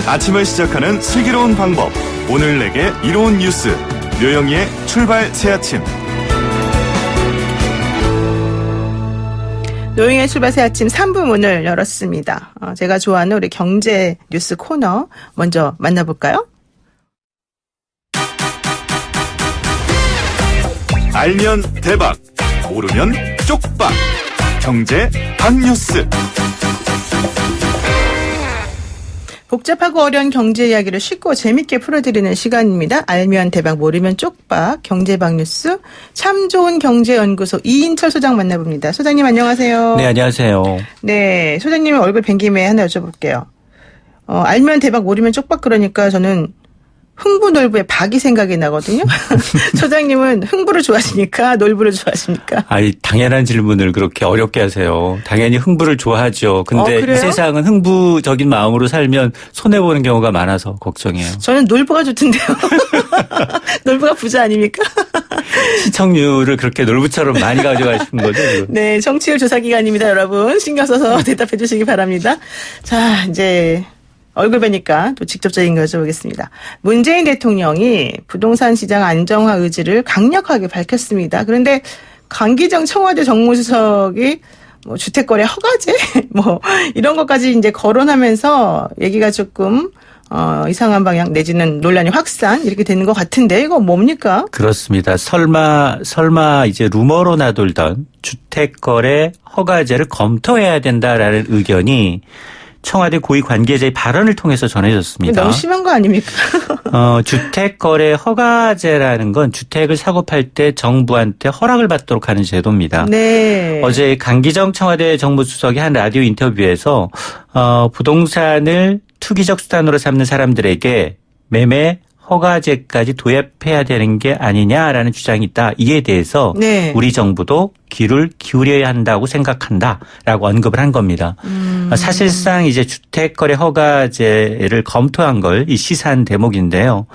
아침을 시작하는 슬기로운 방법. 오늘 내게 이로운 뉴스. 묘영이의 출발 새아침. 노영의 출발 새아침 3부 문을 열었습니다. 제가 좋아하는 우리 경제 뉴스 코너 먼저 만나볼까요? 알면 대박, 모르면 쪽박. 경제 핫뉴스. 복잡하고 어려운 경제 이야기를 쉽고 재밌게 풀어드리는 시간입니다. 알면 대박, 모르면 쪽박, 경제박 뉴스 참 좋은 경제연구소 이인철 소장 만나봅니다. 소장님 안녕하세요. 네, 안녕하세요. 네, 소장님 얼굴 뵌 김에 하나 여쭤볼게요. 알면 대박, 모르면 쪽박 그러니까 저는 흥부놀부의 박이 생각이 나거든요. 소장님은 흥부를 좋아하시니까 놀부를 좋아하십니까? 당연한 질문을 그렇게 어렵게 하세요. 당연히 흥부를 좋아하죠. 근데 이 세상은 흥부적인 마음으로 살면 손해보는 경우가 많아서 걱정이에요. 저는 놀부가 좋던데요. 놀부가 부자 아닙니까? 시청률을 그렇게 놀부처럼 많이 가져가시는 거죠? 지금? 네, 청취율 조사 기간입니다, 여러분. 신경 써서 대답해 주시기 바랍니다. 자, 이제 얼굴 뵈니까 또 직접적인 거 여쭤보겠습니다. 문재인 대통령이 부동산 시장 안정화 의지를 강력하게 밝혔습니다. 그런데 강기정 청와대 정무수석이 주택거래 허가제 이런 것까지 이제 거론하면서 얘기가 조금 이상한 방향 내지는 논란이 확산 이렇게 되는 것 같은데 이거 뭡니까? 그렇습니다. 설마 이제 루머로 나돌던 주택거래 허가제를 검토해야 된다라는 의견이 청와대 고위 관계자의 발언을 통해서 전해졌습니다. 너무 심한 거 아닙니까? 주택거래 허가제라는 건 주택을 사고 팔 때 정부한테 허락을 받도록 하는 제도입니다. 네. 어제 강기정 청와대 정무수석이 한 라디오 인터뷰에서 부동산을 투기적 수단으로 삼는 사람들에게 매매 허가제까지 도입해야 되는 게 아니냐라는 주장이 있다. 이에 대해서 네. 우리 정부도 귀를 기울여야 한다고 생각한다라고 언급을 한 겁니다. 사실상 이제 주택거래 허가제를 검토한 걸 이 시사한 대목인데요.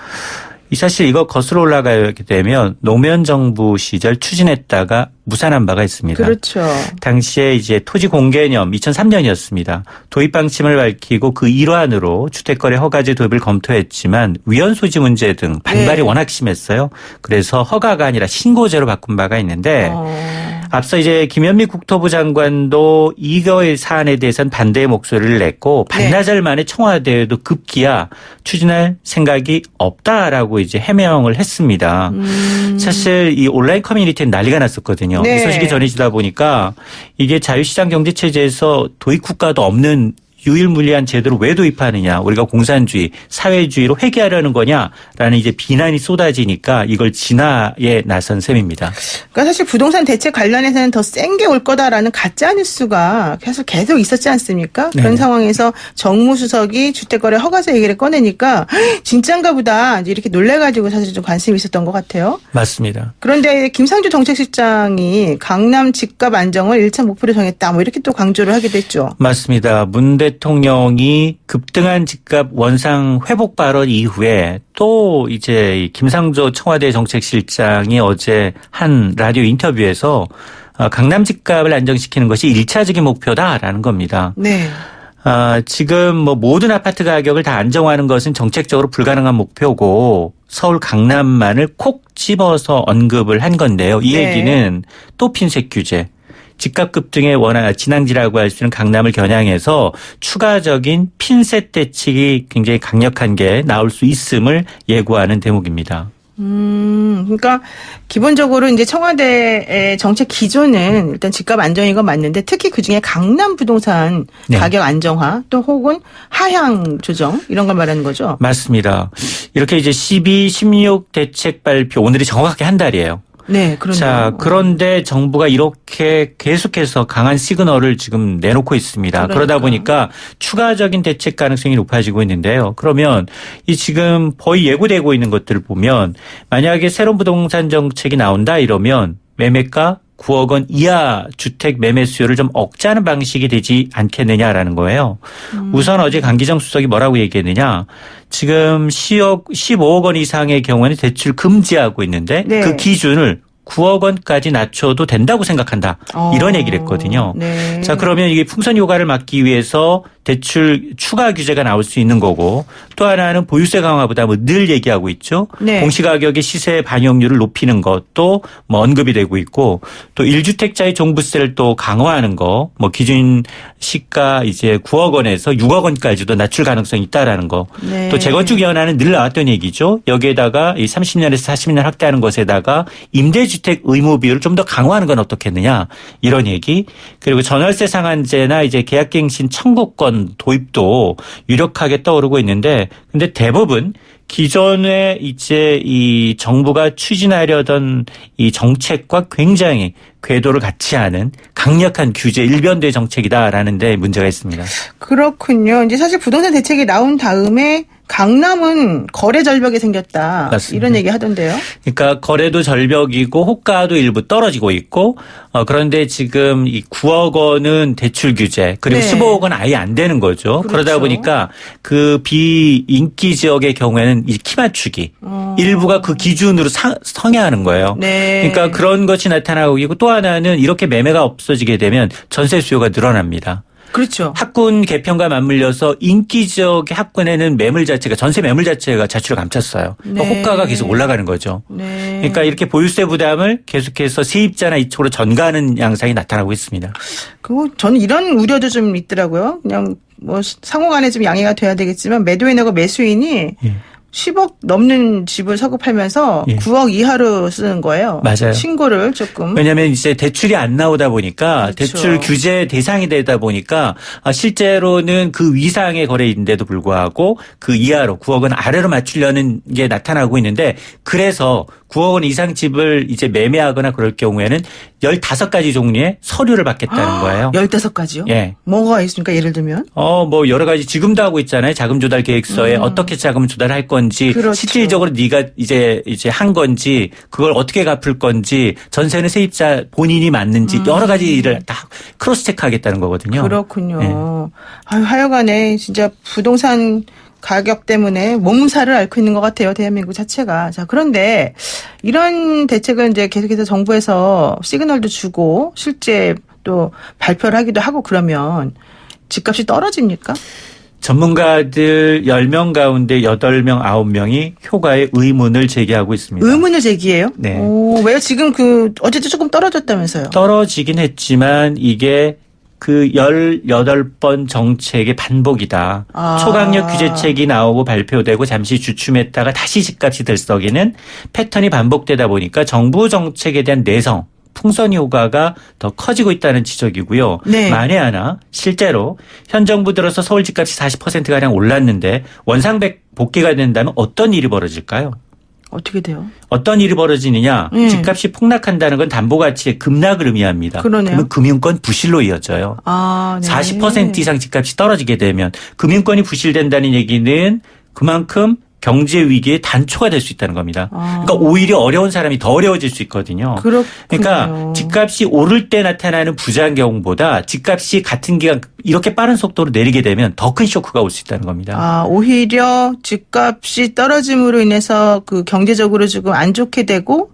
사실 이거 거슬러 올라가게 되면 노무현 정부 시절 추진했다가 무산한 바가 있습니다. 그렇죠. 당시에 이제 토지 공개념 2003년이었습니다. 도입 방침을 밝히고 그 일환으로 주택거래 허가제 도입을 검토했지만 위헌 소지 문제 등 반발이 네. 워낙 심했어요. 그래서 허가가 아니라 신고제로 바꾼 바가 있는데 앞서 이제 김현미 국토부 장관도 이거의 사안에 대해서는 반대의 목소리를 냈고 반나절 만에 청와대에도 급기야 추진할 생각이 없다라고 이제 해명을 했습니다. 사실 이 온라인 커뮤니티는 난리가 났었거든요. 네. 이 소식이 전해지다 보니까 이게 자유시장 경제 체제에서 도입 국가도 없는 유일무이한 제도를 왜 도입하느냐. 우리가 공산주의, 사회주의로 회귀하려는 거냐라는 이제 비난이 쏟아지니까 이걸 진화에 나선 셈입니다. 그러니까 사실 부동산 대책 관련해서는 더 센 게 올 거다라는 가짜 뉴스가 계속 있었지 않습니까? 네. 그런 상황에서 정무수석이 주택거래 허가제 얘기를 꺼내니까 진짠가 보다 이렇게 놀래가지고 사실 좀 관심이 있었던 것 같아요. 맞습니다. 그런데 김상조 정책실장이 강남 집값 안정을 1차 목표로 정했다. 이렇게 또 강조를 하기도 했죠. 맞습니다. 문 대통령이 급등한 집값 원상 회복 발언 이후에 또 이제 김상조 청와대 정책실장이 어제 한 라디오 인터뷰에서 강남 집값을 안정시키는 것이 1차적인 목표다라는 겁니다. 네. 지금 모든 아파트 가격을 다 안정화하는 것은 정책적으로 불가능한 목표고 서울 강남만을 콕 집어서 언급을 한 건데요. 이 네. 얘기는 또 핀셋 규제. 집값 급등의 진앙지라고 할 수 있는 강남을 겨냥해서 추가적인 핀셋 대책이 굉장히 강력한 게 나올 수 있음을 예고하는 대목입니다. 그러니까 기본적으로 이제 청와대의 정책 기조는 일단 집값 안정인 건 맞는데 특히 그중에 강남 부동산 네. 가격 안정화 또 혹은 하향 조정 이런 걸 말하는 거죠. 맞습니다. 이렇게 이제 12, 16 대책 발표 오늘이 정확하게 한 달이에요. 네, 그렇네요. 자, 그런데 정부가 이렇게 계속해서 강한 시그널을 지금 내놓고 있습니다. 그러다 보니까 추가적인 대책 가능성이 높아지고 있는데요. 그러면 이 지금 거의 예고되고 있는 것들을 보면 만약에 새로운 부동산 정책이 나온다 이러면 매매가 9억 원 이하 주택 매매 수요를 좀 억제하는 방식이 되지 않겠느냐라는 거예요. 우선 어제 강기정 수석이 뭐라고 얘기했느냐. 지금 15억 원 이상의 경우에는 대출 금지하고 있는데 네. 그 기준을 9억 원까지 낮춰도 된다고 생각한다. 이런 얘기를 했거든요. 네. 자, 그러면 이게 풍선 효과를 막기 위해서 대출 추가 규제가 나올 수 있는 거고 또 하나는 보유세 강화보다 늘 얘기하고 있죠. 네. 공시가격의 시세 반영률을 높이는 것도 언급이 되고 있고 또 1주택자의 종부세를 또 강화하는 거 기준 시가 이제 9억 원에서 6억 원까지도 낮출 가능성이 있다라는 거. 네. 또 재건축위원회는 늘 나왔던 얘기죠. 여기에다가 이 30년에서 40년 확대하는 것에다가 임대주택 의무 비율을 좀 더 강화하는 건 어떻겠느냐 이런 얘기. 그리고 전월세 상한제나 이제 계약갱신 청구권 도입도 유력하게 떠오르고 있는데 근데 대부분 기존에 이제 이 정부가 추진하려던 이 정책과 굉장히 궤도를 같이 하는 강력한 규제 일변도의 정책이다라는 데 문제가 있습니다. 그렇군요. 이제 사실 부동산 대책이 나온 다음에 강남은 거래 절벽이 생겼다. 맞습니다. 이런 얘기 하던데요. 그러니까 거래도 절벽이고 호가도 일부 떨어지고 있고 그런데 지금 이 9억 원은 대출 규제 그리고 네. 15억 원 아예 안 되는 거죠. 그렇죠. 그러다 보니까 그 비인기 지역의 경우에는 이 키 맞추기 일부가 그 기준으로 성행하는 거예요. 네. 그러니까 그런 것이 나타나고 있고 또 하나는 이렇게 매매가 없어지게 되면 전세 수요가 늘어납니다. 그렇죠. 학군 개편과 맞물려서 인기 지역의 학군에는 매물 자체가 전세 매물 자체가 자취를 감췄어요. 그러니까 네. 호가가 계속 올라가는 거죠. 네. 그러니까 이렇게 보유세 부담을 계속해서 세입자나 이쪽으로 전가하는 양상이 나타나고 있습니다. 그리고 저는 이런 우려도 좀 있더라고요. 그냥 상호간에 좀 양해가 돼야 되겠지만 매도인하고 매수인이 10억 넘는 집을 사고 팔면서 예. 9억 이하로 쓰는 거예요. 맞아요. 신고를 조금. 왜냐하면 이제 대출이 안 나오다 보니까 그렇죠. 대출 규제 대상이 되다 보니까 실제로는 그 위상의 거래인데도 불구하고 그 이하로 9억 원 아래로 맞추려는 게 나타나고 있는데 그래서 9억 원 이상 집을 이제 매매하거나 그럴 경우에는 15가지 종류의 서류를 받겠다는 거예요. 15가지요? 예. 뭐가 있습니까? 예를 들면? 여러 가지 지금도 하고 있잖아요. 자금 조달 계획서에 어떻게 자금 조달할 건지 그렇죠. 실질적으로 네가 이제 한 건지 그걸 어떻게 갚을 건지 전세는 세입자 본인이 맞는지 여러 가지를 다 크로스 체크하겠다는 거거든요. 그렇군요. 네. 아유, 하여간에 진짜 부동산 가격 때문에 몸살을 앓고 있는 것 같아요. 대한민국 자체가. 자, 그런데 이런 대책을 이제 계속해서 정부에서 시그널도 주고 실제 또 발표를 하기도 하고 그러면 집값이 떨어집니까? 전문가들 10명 가운데 8명, 9명이 효과의 의문을 제기하고 있습니다. 의문을 제기해요? 네. 왜요? 지금 어쨌든 조금 떨어졌다면서요? 떨어지긴 했지만 이게 그 18번 정책의 반복이다. 초강력 규제책이 나오고 발표되고 잠시 주춤했다가 다시 집값이 들썩이는 패턴이 반복되다 보니까 정부 정책에 대한 내성, 풍선 효과가 더 커지고 있다는 지적이고요. 네. 만에 하나 실제로 현 정부 들어서 서울 집값이 40%가량 올랐는데 원상백 복귀가 된다면 어떤 일이 벌어질까요? 어떻게 돼요? 어떤 일이 벌어지느냐. 집값이 폭락한다는 건 담보가치의 급락을 의미합니다. 그러네요. 그러면 금융권 부실로 이어져요. 네. 40% 이상 집값이 떨어지게 되면 금융권이 부실된다는 얘기는 그만큼 경제 위기의 단초가 될 수 있다는 겁니다. 그러니까 오히려 어려운 사람이 더 어려워질 수 있거든요. 그렇군요. 그러니까 집값이 오를 때 나타나는 부작용보다 집값이 같은 기간 이렇게 빠른 속도로 내리게 되면 더 큰 쇼크가 올 수 있다는 겁니다. 오히려 집값이 떨어짐으로 인해서 그 경제적으로 조금 안 좋게 되고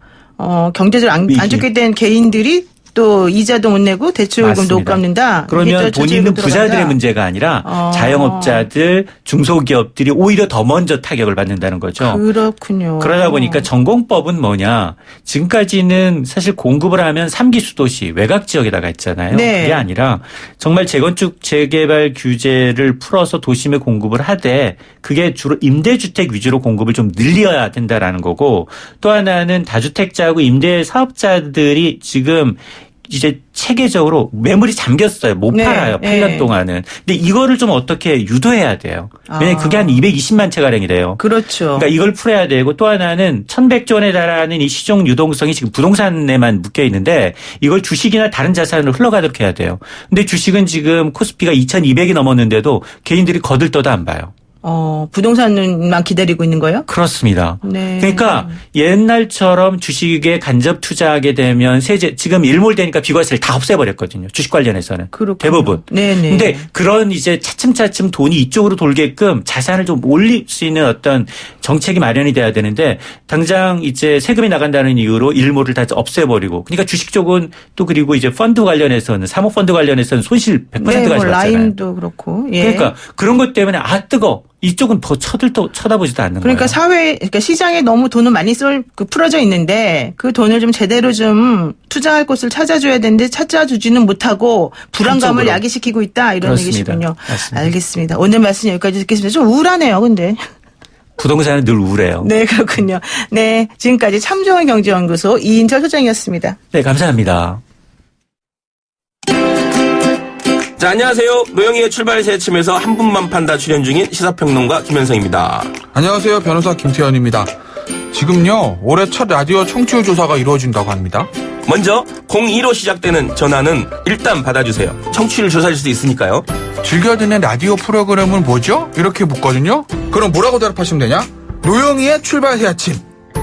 경제적으로 안 좋게 된 개인들이 또 이자도 못 내고 대출금도 못 갚는다. 그러면 돈 있는 부자들의 문제가 아니라 자영업자들, 중소기업들이 오히려 더 먼저 타격을 받는다는 거죠. 그렇군요. 그러다 보니까 전공법은 뭐냐. 지금까지는 사실 공급을 하면 3기 수도시 외곽 지역에다가 했잖아요. 네. 그게 아니라 정말 재건축 재개발 규제를 풀어서 도심에 공급을 하되 그게 주로 임대주택 위주로 공급을 좀 늘려야 된다라는 거고 또 하나는 다주택자하고 임대 사업자들이 지금 이제 체계적으로 매물이 잠겼어요. 못 네, 팔아요. 8년 동안은. 근데 이거를 좀 어떻게 유도해야 돼요. 왜냐하면 그게 한 220만 채가량이 돼요. 그렇죠. 그러니까 이걸 풀어야 되고 또 하나는 1100조 원에 달하는 이 시종 유동성이 지금 부동산에만 묶여 있는데 이걸 주식이나 다른 자산으로 흘러가도록 해야 돼요. 근데 주식은 지금 코스피가 2200이 넘었는데도 개인들이 거들떠도 안 봐요. 부동산만 기다리고 있는 거예요? 그렇습니다. 네. 그러니까 옛날처럼 주식에 간접 투자하게 되면 세제 지금 일몰되니까 비과세를 다 없애버렸거든요. 주식 관련해서는. 그렇군요. 대부분. 네네. 근데 그런 이제 차츰차츰 돈이 이쪽으로 돌게끔 자산을 좀 올릴 수 있는 어떤 정책이 마련이 돼야 되는데 당장 이제 세금이 나간다는 이유로 일몰을 다 없애버리고 그러니까 주식 쪽은 또 그리고 이제 펀드 관련해서는 사모펀드 관련해서는 손실 100% 네, 뭐 가져갔잖아요. 라임도 그렇고. 예. 그러니까 그런 것 때문에 뜨거. 이쪽은 더 쳐다보지도 않는 그러니까 거예요. 그러니까 시장에 너무 돈을 많이 풀어져 있는데 그 돈을 좀 제대로 좀 투자할 곳을 찾아줘야 되는데 찾아주지는 못하고 불안감을 한쪽으로. 야기시키고 있다 이런 그렇습니다. 얘기시군요. 맞습니다. 알겠습니다. 오늘 말씀 여기까지 듣겠습니다. 좀 우울하네요, 근데. 부동산은 늘 우울해요. 네, 그렇군요. 네, 지금까지 참좋은 경제연구소 이인철 소장이었습니다. 네, 감사합니다. 자, 안녕하세요. 노영희의 출발 새침에서 한 분만 판다 출연 중인 시사평론가 김현성입니다. 안녕하세요. 변호사 김태현입니다. 지금요, 올해 첫 라디오 청취율 조사가 이루어진다고 합니다. 먼저 02로 시작되는 전화는 일단 받아주세요. 청취율 조사일 수도 있으니까요. 즐겨 듣는 라디오 프로그램은 뭐죠? 이렇게 묻거든요. 그럼 뭐라고 대답하시면 되냐? 노영희의 출발 새 아침.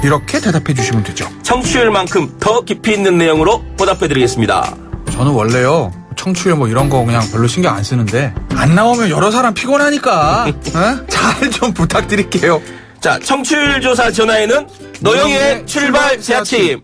이렇게 대답해 주시면 되죠. 청취율만큼 더 깊이 있는 내용으로 보답해드리겠습니다. 저는 원래요, 청취율 뭐 이런 거 그냥 별로 신경 안 쓰는데 안 나오면 여러 사람 피곤하니까 잘 좀 부탁드릴게요. 자, 청취율 조사 전화에는 노영희의 출발 새 아침.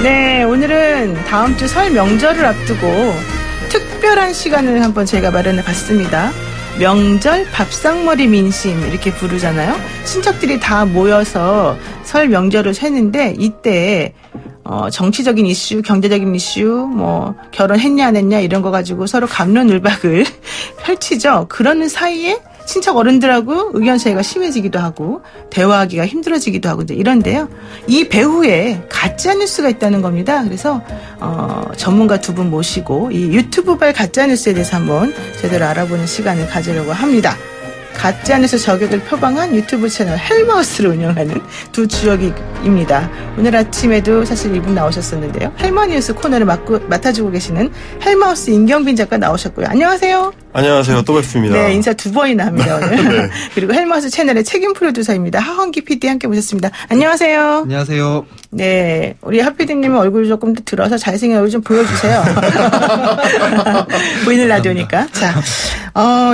네, 오늘은 다음 주 설 명절을 앞두고 특별한 시간을 한번 제가 마련해 봤습니다. 명절 밥상머리 민심 이렇게 부르잖아요. 친척들이 다 모여서 설 명절을 쇠는데 이때 정치적인 이슈, 경제적인 이슈, 뭐 결혼했냐 안 했냐 이런 거 가지고 서로 갑론을박을 펼치죠. 그러는 사이에 친척 어른들하고 의견 차이가 심해지기도 하고 대화하기가 힘들어지기도 하고 이런데요. 이 배후에 가짜 뉴스가 있다는 겁니다. 그래서 전문가 두 분 모시고 이 유튜브발 가짜 뉴스에 대해서 한번 제대로 알아보는 시간을 가지려고 합니다. 가짜뉴스 저격을 표방한 유튜브 채널 헬마우스를 운영하는 두 주역입니다. 오늘 아침에도 사실 이분 나오셨었는데요. 헬마뉴스 코너를 맡아주고 계시는 헬마우스 임경빈 작가 나오셨고요. 안녕하세요. 안녕하세요. 또 뵙습니다. 네, 인사 두 번이나 합니다, 오늘. 네. 그리고 헬마우스 채널의 책임 프로듀서입니다. 하헌기 PD 함께 모셨습니다. 안녕하세요. 안녕하세요. 네, 우리 하 PD님 얼굴 조금 더 들어서 잘생긴 얼굴 좀 보여주세요. 보이는 라디오니까. 자,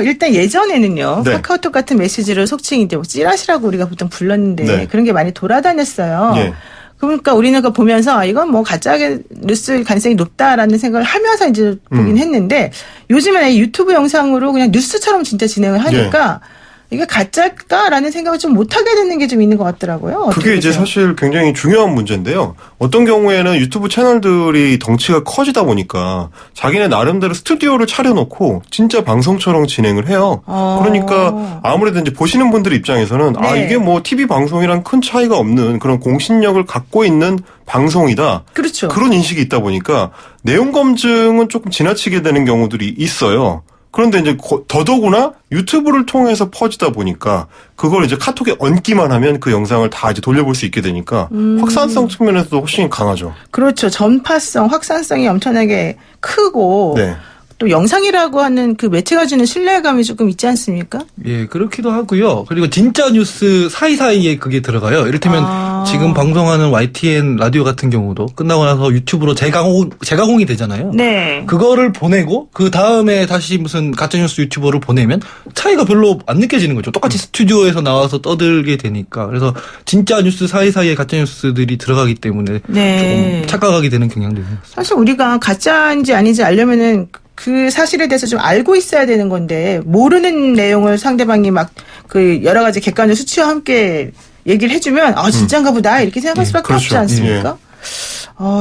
일단 예전에는요. 네. 카카오톡 같은 메시지를 속칭 이제 뭐 찌라시라고 우리가 보통 불렀는데 네. 그런 게 많이 돌아다녔어요. 예. 그러니까 우리는 그거 보면서 이건 뭐 가짜 뉴스일 가능성이 높다라는 생각을 하면서 이제 보긴 했는데 요즘은 유튜브 영상으로 그냥 뉴스처럼 진짜 진행을 하니까 이게 가짜일까라는 생각을 좀 못하게 되는 게 좀 있는 것 같더라고요. 그게 이제 보세요? 사실 굉장히 중요한 문제인데요. 어떤 경우에는 유튜브 채널들이 덩치가 커지다 보니까 자기네 나름대로 스튜디오를 차려놓고 진짜 방송처럼 진행을 해요. 그러니까 아무래도 이제 보시는 분들 입장에서는 네. 이게 뭐 TV 방송이랑 큰 차이가 없는 그런 공신력을 갖고 있는 방송이다. 그렇죠. 그런 인식이 있다 보니까 내용 검증은 조금 지나치게 되는 경우들이 있어요. 그런데 이제 더더구나 유튜브를 통해서 퍼지다 보니까 그걸 이제 카톡에 얹기만 하면 그 영상을 다 이제 돌려볼 수 있게 되니까 확산성 측면에서도 훨씬 강하죠. 그렇죠. 전파성, 확산성이 엄청나게 크고 네. 또 영상이라고 하는 그 매체가 주는 신뢰감이 조금 있지 않습니까? 예, 그렇기도 하고요. 그리고 진짜 뉴스 사이사이에 그게 들어가요. 이를테면 지금 방송하는 YTN 라디오 같은 경우도 끝나고 나서 유튜브로 재가공이 되잖아요. 네. 그거를 보내고 그 다음에 다시 무슨 가짜뉴스 유튜버를 보내면 차이가 별로 안 느껴지는 거죠. 똑같이 스튜디오에서 나와서 떠들게 되니까. 그래서 진짜 뉴스 사이사이에 가짜뉴스들이 들어가기 때문에 네. 조금 착각하게 되는 경향도 있는 것 같습니다. 사실 우리가 가짜인지 아닌지 알려면은 그 사실에 대해서 좀 알고 있어야 되는 건데 모르는 내용을 상대방이 막 그 여러 가지 객관적 수치와 함께 얘기를 해주면 진짜인가 보다 이렇게 생각할 수밖에 그렇죠. 없지 않습니까?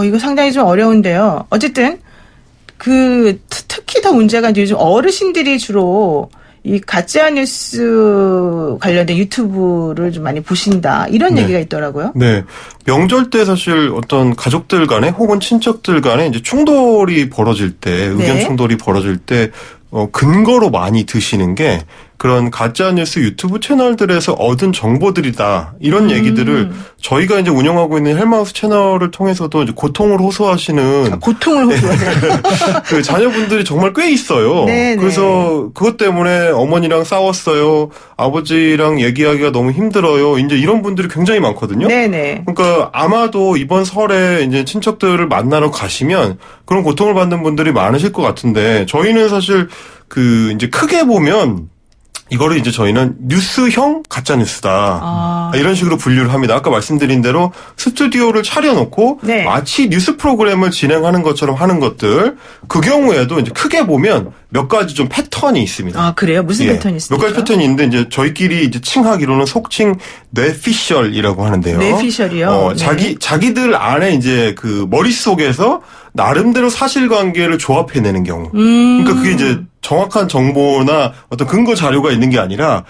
이거 상당히 좀 어려운데요. 어쨌든 특히 더 문제가 이제 요즘 어르신들이 주로 이 가짜 뉴스 관련된 유튜브를 좀 많이 보신다 이런 네. 얘기가 있더라고요. 네. 명절 때 사실 어떤 가족들 간에 혹은 친척들 간에 이제 충돌이 벌어질 때, 의견 네. 충돌이 벌어질 때, 근거로 많이 드시는 게 그런 가짜뉴스 유튜브 채널들에서 얻은 정보들이다. 이런 얘기들을 저희가 이제 운영하고 있는 헬마우스 채널을 통해서도 이제 고통을 호소하시는 고통을 호소하세요. 그 자녀분들이 정말 꽤 있어요. 네네. 그래서 그것 때문에 어머니랑 싸웠어요. 아버지랑 얘기하기가 너무 힘들어요. 이제 이런 분들이 굉장히 많거든요. 네네. 그러니까 아마도 이번 설에 이제 친척들을 만나러 가시면 그런 고통을 받는 분들이 많으실 것 같은데 저희는 사실 그 이제 크게 보면 이거를 이제 저희는 뉴스형 가짜뉴스다. 이런 식으로 분류를 합니다. 아까 말씀드린 대로 스튜디오를 차려놓고 네. 마치 뉴스 프로그램을 진행하는 것처럼 하는 것들 그 경우에도 이제 크게 보면 몇 가지 좀 패턴이 있습니다. 아 그래요? 무슨 예, 패턴이 있습니까? 몇 가지 패턴이 있는데 이제 저희끼리 이제 칭하기로는 속칭 뇌피셜이라고 하는데요. 뇌피셜이요? 네. 자기들 안에 이제 그 머릿속에서 나름대로 사실관계를 조합해내는 경우. 그러니까 그게 이제 정확한 정보나 어떤 근거 자료가 있는 게 아니라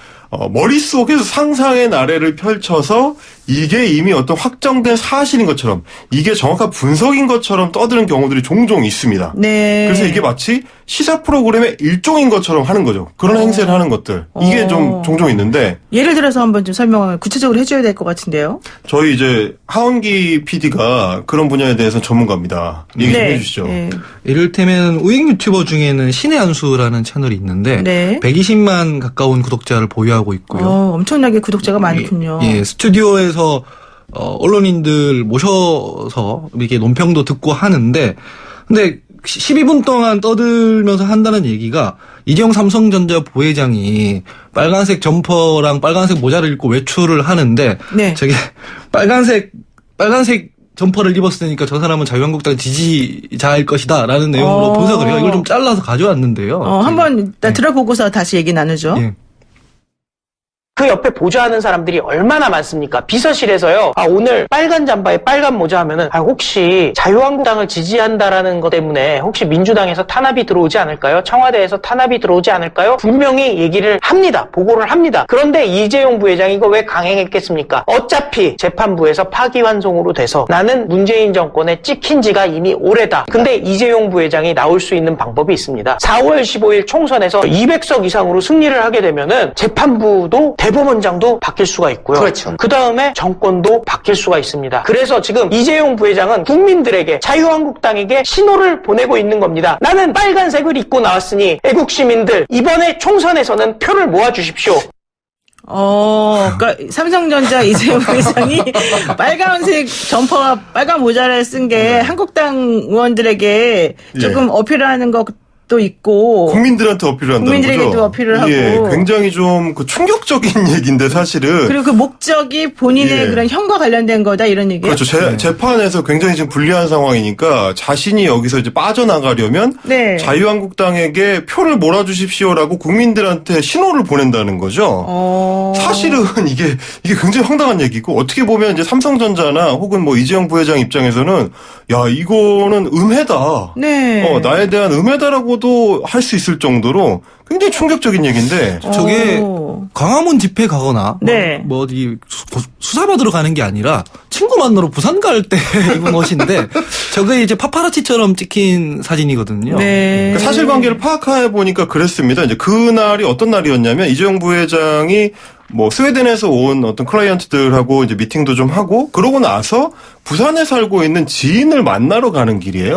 머릿속에서 상상의 나래를 펼쳐서 이게 이미 어떤 확정된 사실인 것처럼 이게 정확한 분석인 것처럼 떠드는 경우들이 종종 있습니다. 네. 그래서 이게 마치 시사 프로그램의 일종인 것처럼 하는 거죠. 그런 행세를 하는 것들. 이게 좀 종종 있는데 예를 들어서 한번 좀 설명을 구체적으로 해줘야 될 것 같은데요. 저희 이제 하원기 PD가 그런 분야에 대해서 전문가입니다. 얘기 좀 해주시죠. 네. 이를테면 우익 유튜버 중에는 신의 한수라는 채널이 있는데 네. 120만 가까운 구독자를 보유하고 있고요. 엄청나게 구독자가 많군요. 예, 스튜디오에서 언론인들 모셔서 이렇게 논평도 듣고 하는데 근데 12분 동안 떠들면서 한다는 얘기가 이재용 삼성전자 부회장이 빨간색 점퍼랑 빨간색 모자를 입고 외출을 하는데 네. 저게 빨간색 점퍼를 입었으니까 저 사람은 자유한국당 지지자일 것이다라는 내용으로 분석을 해요. 이걸 좀 잘라서 가져왔는데요. 한번 일단 들어보고서 다시 얘기 나누죠. 예. 그 옆에 보좌하는 사람들이 얼마나 많습니까? 비서실에서요. 오늘 빨간 잠바에 빨간 모자 하면은 혹시 자유한국당을 지지한다라는 것 때문에 혹시 민주당에서 탄압이 들어오지 않을까요? 청와대에서 탄압이 들어오지 않을까요? 분명히 얘기를 합니다. 보고를 합니다. 그런데 이재용 부회장이 이거 왜 강행했겠습니까? 어차피 재판부에서 파기환송으로 돼서 나는 문재인 정권에 찍힌 지가 이미 오래다. 근데 이재용 부회장이 나올 수 있는 방법이 있습니다. 4월 15일 총선에서 200석 이상으로 승리를 하게 되면은 재판부도 대법원장도 바뀔 수가 있고요. 그렇죠. 그 다음에 정권도 바뀔 수가 있습니다. 그래서 지금 이재용 부회장은 국민들에게 자유한국당에게 신호를 보내고 있는 겁니다. 나는 빨간색을 입고 나왔으니 애국 시민들 이번에 총선에서는 표를 모아주십시오. 그러니까 삼성전자 이재용 회장이 빨간색 점퍼와 빨간 모자를 쓴 게 한국당 의원들에게 조금 어필하는 것도 있고 국민들한테 어필을 한다는 국민들에게도 거죠. 어필을 하고. 예, 굉장히 좀 그 충격적인 얘기인데 사실은 그리고 그 목적이 본인의 예. 그런 형과 관련된 거다 이런 얘기예요. 그렇죠. 재판에서 굉장히 지금 불리한 상황이니까 자신이 여기서 이제 빠져나가려면 네. 자유한국당에게 표를 몰아주십시오라고 국민들한테 신호를 보낸다는 거죠. 사실은 이게 굉장히 황당한 얘기고 어떻게 보면 이제 삼성전자나 혹은 뭐 이재용 부회장 입장에서는 야 이거는 음해다. 네. 나에 대한 음해다라고도 할 수 있을 정도로 굉장히 충격적인 얘기인데 저게 광화문 집회 가거나 네. 뭐 어디 수사받으러 가는 게 아니라 친구 만나러 부산 갈 때 입은 옷인데 저게 이제 파파라치처럼 찍힌 사진이거든요. 네. 그 사실관계를 파악해 보니까 그랬습니다. 이제 그날이 어떤 날이었냐면 이재용 부회장이 뭐 스웨덴에서 온 어떤 클라이언트들하고 이제 미팅도 좀 하고 그러고 나서 부산에 살고 있는 지인을 만나러 가는 길이에요.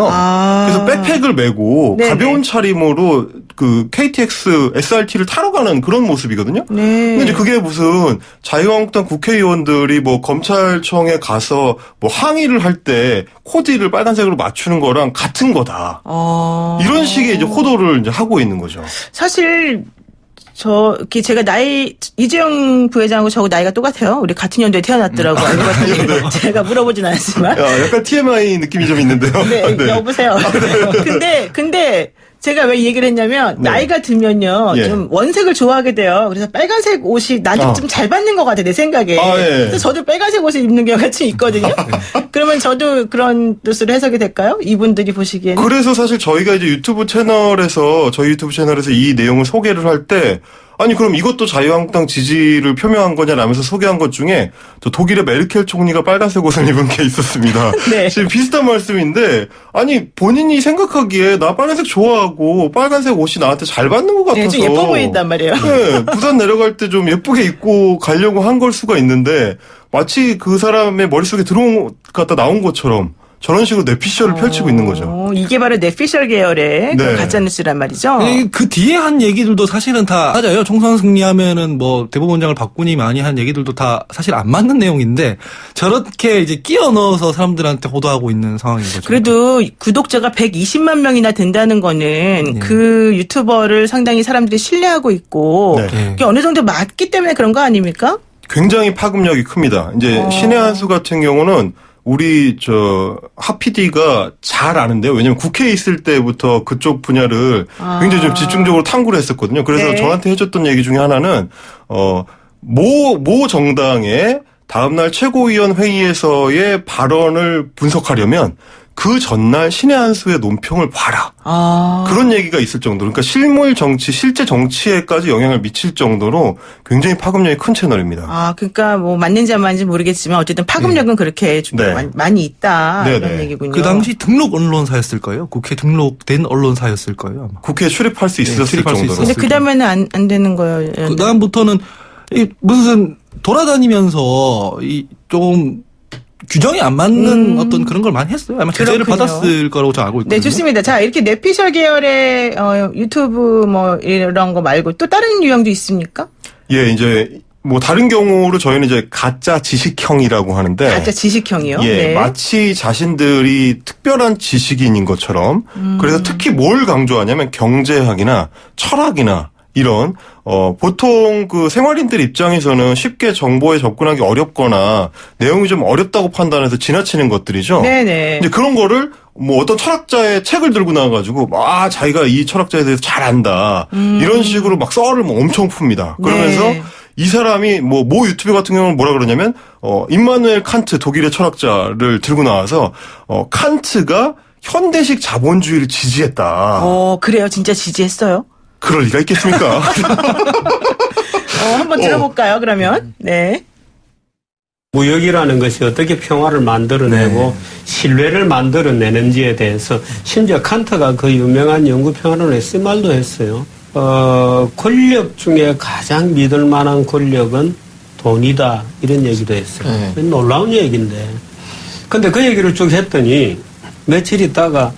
그래서 백팩을 메고 네네. 가벼운 차림으로 그 KTX SRT를 타러 가는 그런 모습이거든요. 네. 근데 이제 그게 무슨 자유한국당 국회의원들이 뭐 검찰청에 가서 뭐 항의를 할 때 코디를 빨간색으로 맞추는 거랑 같은 거다. 이런 식의 이제 호도를 이제 하고 있는 거죠. 사실 제가 이재용 부회장하고 저하고 나이가 똑같아요. 우리 같은 연도에 태어났더라고요. 알고 봤더니 제가 물어보진 않았지만. 약간 TMI 느낌이 좀 있는데요. 네, 여보세요. 근데 제가 왜 이 얘기를 했냐면 나이가 들면요 예. 좀 원색을 좋아하게 돼요. 그래서 빨간색 옷이 나한테 좀 잘 받는 것 같아 내 생각에. 예. 그래서 저도 빨간색 옷을 입는 경우가 좀 있거든요. 그러면 저도 그런 뜻으로 해석이 될까요? 이분들이 보시기에는. 그래서 사실 저희가 이제 유튜브 채널에서 저희 유튜브 채널에서 이 내용을 소개를 할 때 아니 그럼 이것도 자유한국당 지지를 표명한 거냐라면서 소개한 것 중에 저 독일의 메르켈 총리가 빨간색 옷을 입은 게 있었습니다. 네. 지금 비슷한 말씀인데 아니 본인이 생각하기에 나 빨간색 좋아하고 빨간색 옷이 나한테 잘 받는 것 같아서 네, 좀 예뻐 보인단 말이에요. 네, 부산 내려갈 때 좀 예쁘게 입고 가려고 한 걸 수가 있는데 마치 그 사람의 머릿속에 갔다 나온 것처럼 저런 식으로 뇌피셜을 펼치고 있는 거죠. 이게 바로 뇌피셜 계열의 그 네. 가짜뉴스란 말이죠. 그 뒤에 한 얘기들도 사실은 다 맞아요. 총선 승리하면은 뭐 대법원장을 바꾸니 많이 한 얘기들도 다 사실 안 맞는 내용인데 저렇게 이제 끼워 넣어서 사람들한테 호도하고 있는 상황인 거죠. 그래도 구독자가 120만 명이나 된다는 거는 그 유튜버를 상당히 사람들이 신뢰하고 있고 네. 그게 어느 정도 맞기 때문에 그런 거 아닙니까? 굉장히 파급력이 큽니다. 이제 신의 한수 같은 경우는 우리 하PD가 잘 아는데요. 왜냐면 국회에 있을 때부터 그쪽 분야를 굉장히 좀 집중적으로 탐구를 했었거든요. 그래서 네. 저한테 해줬던 얘기 중에 하나는 모 정당의 다음날 최고위원 회의에서의 발언을 분석하려면 그 전날 신의 한수의 논평을 봐라. 그런 얘기가 있을 정도로, 그러니까 실물 정치, 실제 정치에까지 영향을 미칠 정도로 굉장히 파급력이 큰 채널입니다. 그러니까 뭐 맞는지 안 맞는지 모르겠지만 어쨌든 파급력은 그렇게 좀 네. 많이 있다. 네, 이런 네. 얘기군요. 그 당시 등록 언론사였을 거예요. 국회 등록된 언론사였을 거예요. 아마. 국회에 출입할 수 있었을 출입할 수 정도로. 근데 그 다음에는 안 되는 거예요. 그 다음부터는 무슨 돌아다니면서 좀 규정이 안 맞는 어떤 그런 걸 많이 했어요. 아마 제재를 그렇군요. 받았을 거라고 저는 알고 있거든요. 네, 좋습니다. 자, 이렇게 뇌피셜 계열의 유튜브 뭐 이런 거 말고 또 다른 유형도 있습니까? 예, 이제 뭐 다른 경우로 저희는 이제 가짜 지식형이라고 하는데 가짜 지식형이요. 예, 네. 마치 자신들이 특별한 지식인인 것처럼 그래서 특히 뭘 강조하냐면 경제학이나 철학이나 이런 보통 그 생활인들 입장에서는 쉽게 정보에 접근하기 어렵거나 내용이 좀 어렵다고 판단해서 지나치는 것들이죠. 네네. 이제 그런 거를 뭐 어떤 철학자의 책을 들고 나와가지고 자기가 이 철학자에 대해서 잘 안다 이런 식으로 막 썰을 뭐 엄청 풉니다. 그러면서 네. 이 사람이 모 유튜브 같은 경우는 뭐라 그러냐면 임마누엘 칸트 독일의 철학자를 들고 나와서 칸트가 현대식 자본주의를 지지했다. 그래요. 진짜 지지했어요? 그럴 리가 있겠습니까? 한번 들어볼까요, 그러면? 네. 무역이라는 것이 어떻게 평화를 만들어내고 신뢰를 만들어내는지에 대해서 심지어 칸트가 그 유명한 연구평론에 쓴 말도 했어요. 권력 중에 가장 믿을 만한 권력은 돈이다 이런 얘기도 했어요. 놀라운 얘기인데 근데 그 얘기를 쭉 했더니 며칠 있다가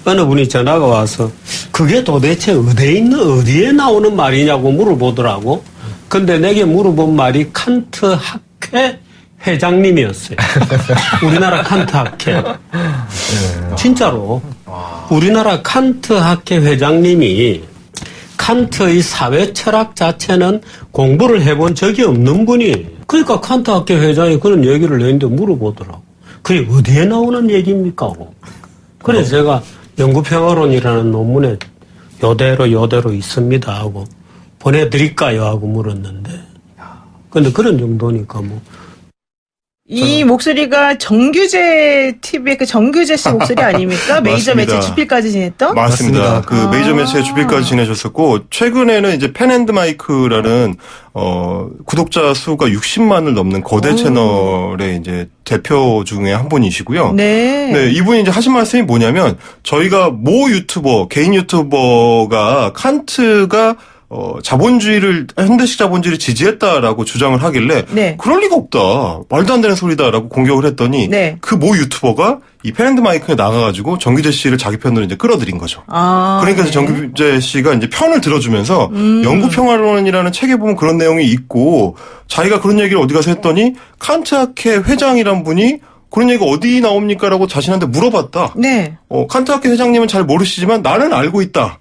어느 분이 전화가 와서 그게 도대체 어디에 나오는 말이냐고 물어보더라고. 근데 내게 물어본 말이 칸트 학회 회장님이었어요. 우리나라 칸트 학회. 진짜로. 우리나라 칸트 학회 회장님이 칸트의 사회 철학 자체는 공부를 해본 적이 없는 분이 그러니까 칸트 학회 회장이 그런 얘기를 내는데 물어보더라고. 그게 어디에 나오는 얘기입니까? 하고. 그래서 제가 연구평화론이라는 논문에 요대로 있습니다 하고 보내드릴까요? 하고 물었는데 근데 그런 정도니까 뭐. 이 목소리가 정규재 TV의 그 정규재 씨 목소리 아닙니까? 메이저 맞습니다. 매체 주필까지 지냈던? 맞습니다. 그 메이저 매체의 주필까지 지내셨었고 최근에는 이제 펜앤드마이크라는 구독자 수가 60만을 넘는 거대 채널의 이제 대표 중에 한 분이시고요. 네. 이분이 이제 하신 말씀이 뭐냐면 저희가 모 유튜버, 개인 유튜버가 칸트가 현대식 자본주의를 지지했다라고 주장을 하길래 네. 그럴 리가 없다. 말도 안 되는 소리다라고 공격을 했더니 네. 그 모 유튜버가 이 펜앤드마이크에 나가가지고 정규재 씨를 자기 편으로 이제 끌어들인 거죠. 그러니까 네. 정규재 씨가 이제 편을 들어주면서 연구평화론이라는 책에 보면 그런 내용이 있고 자기가 그런 얘기를 어디 가서 했더니 칸트 학회 회장이란 분이 그런 얘기가 어디 나옵니까라고 자신한테 물어봤다. 네. 칸트 학회 회장님은 잘 모르시지만 나는 알고 있다.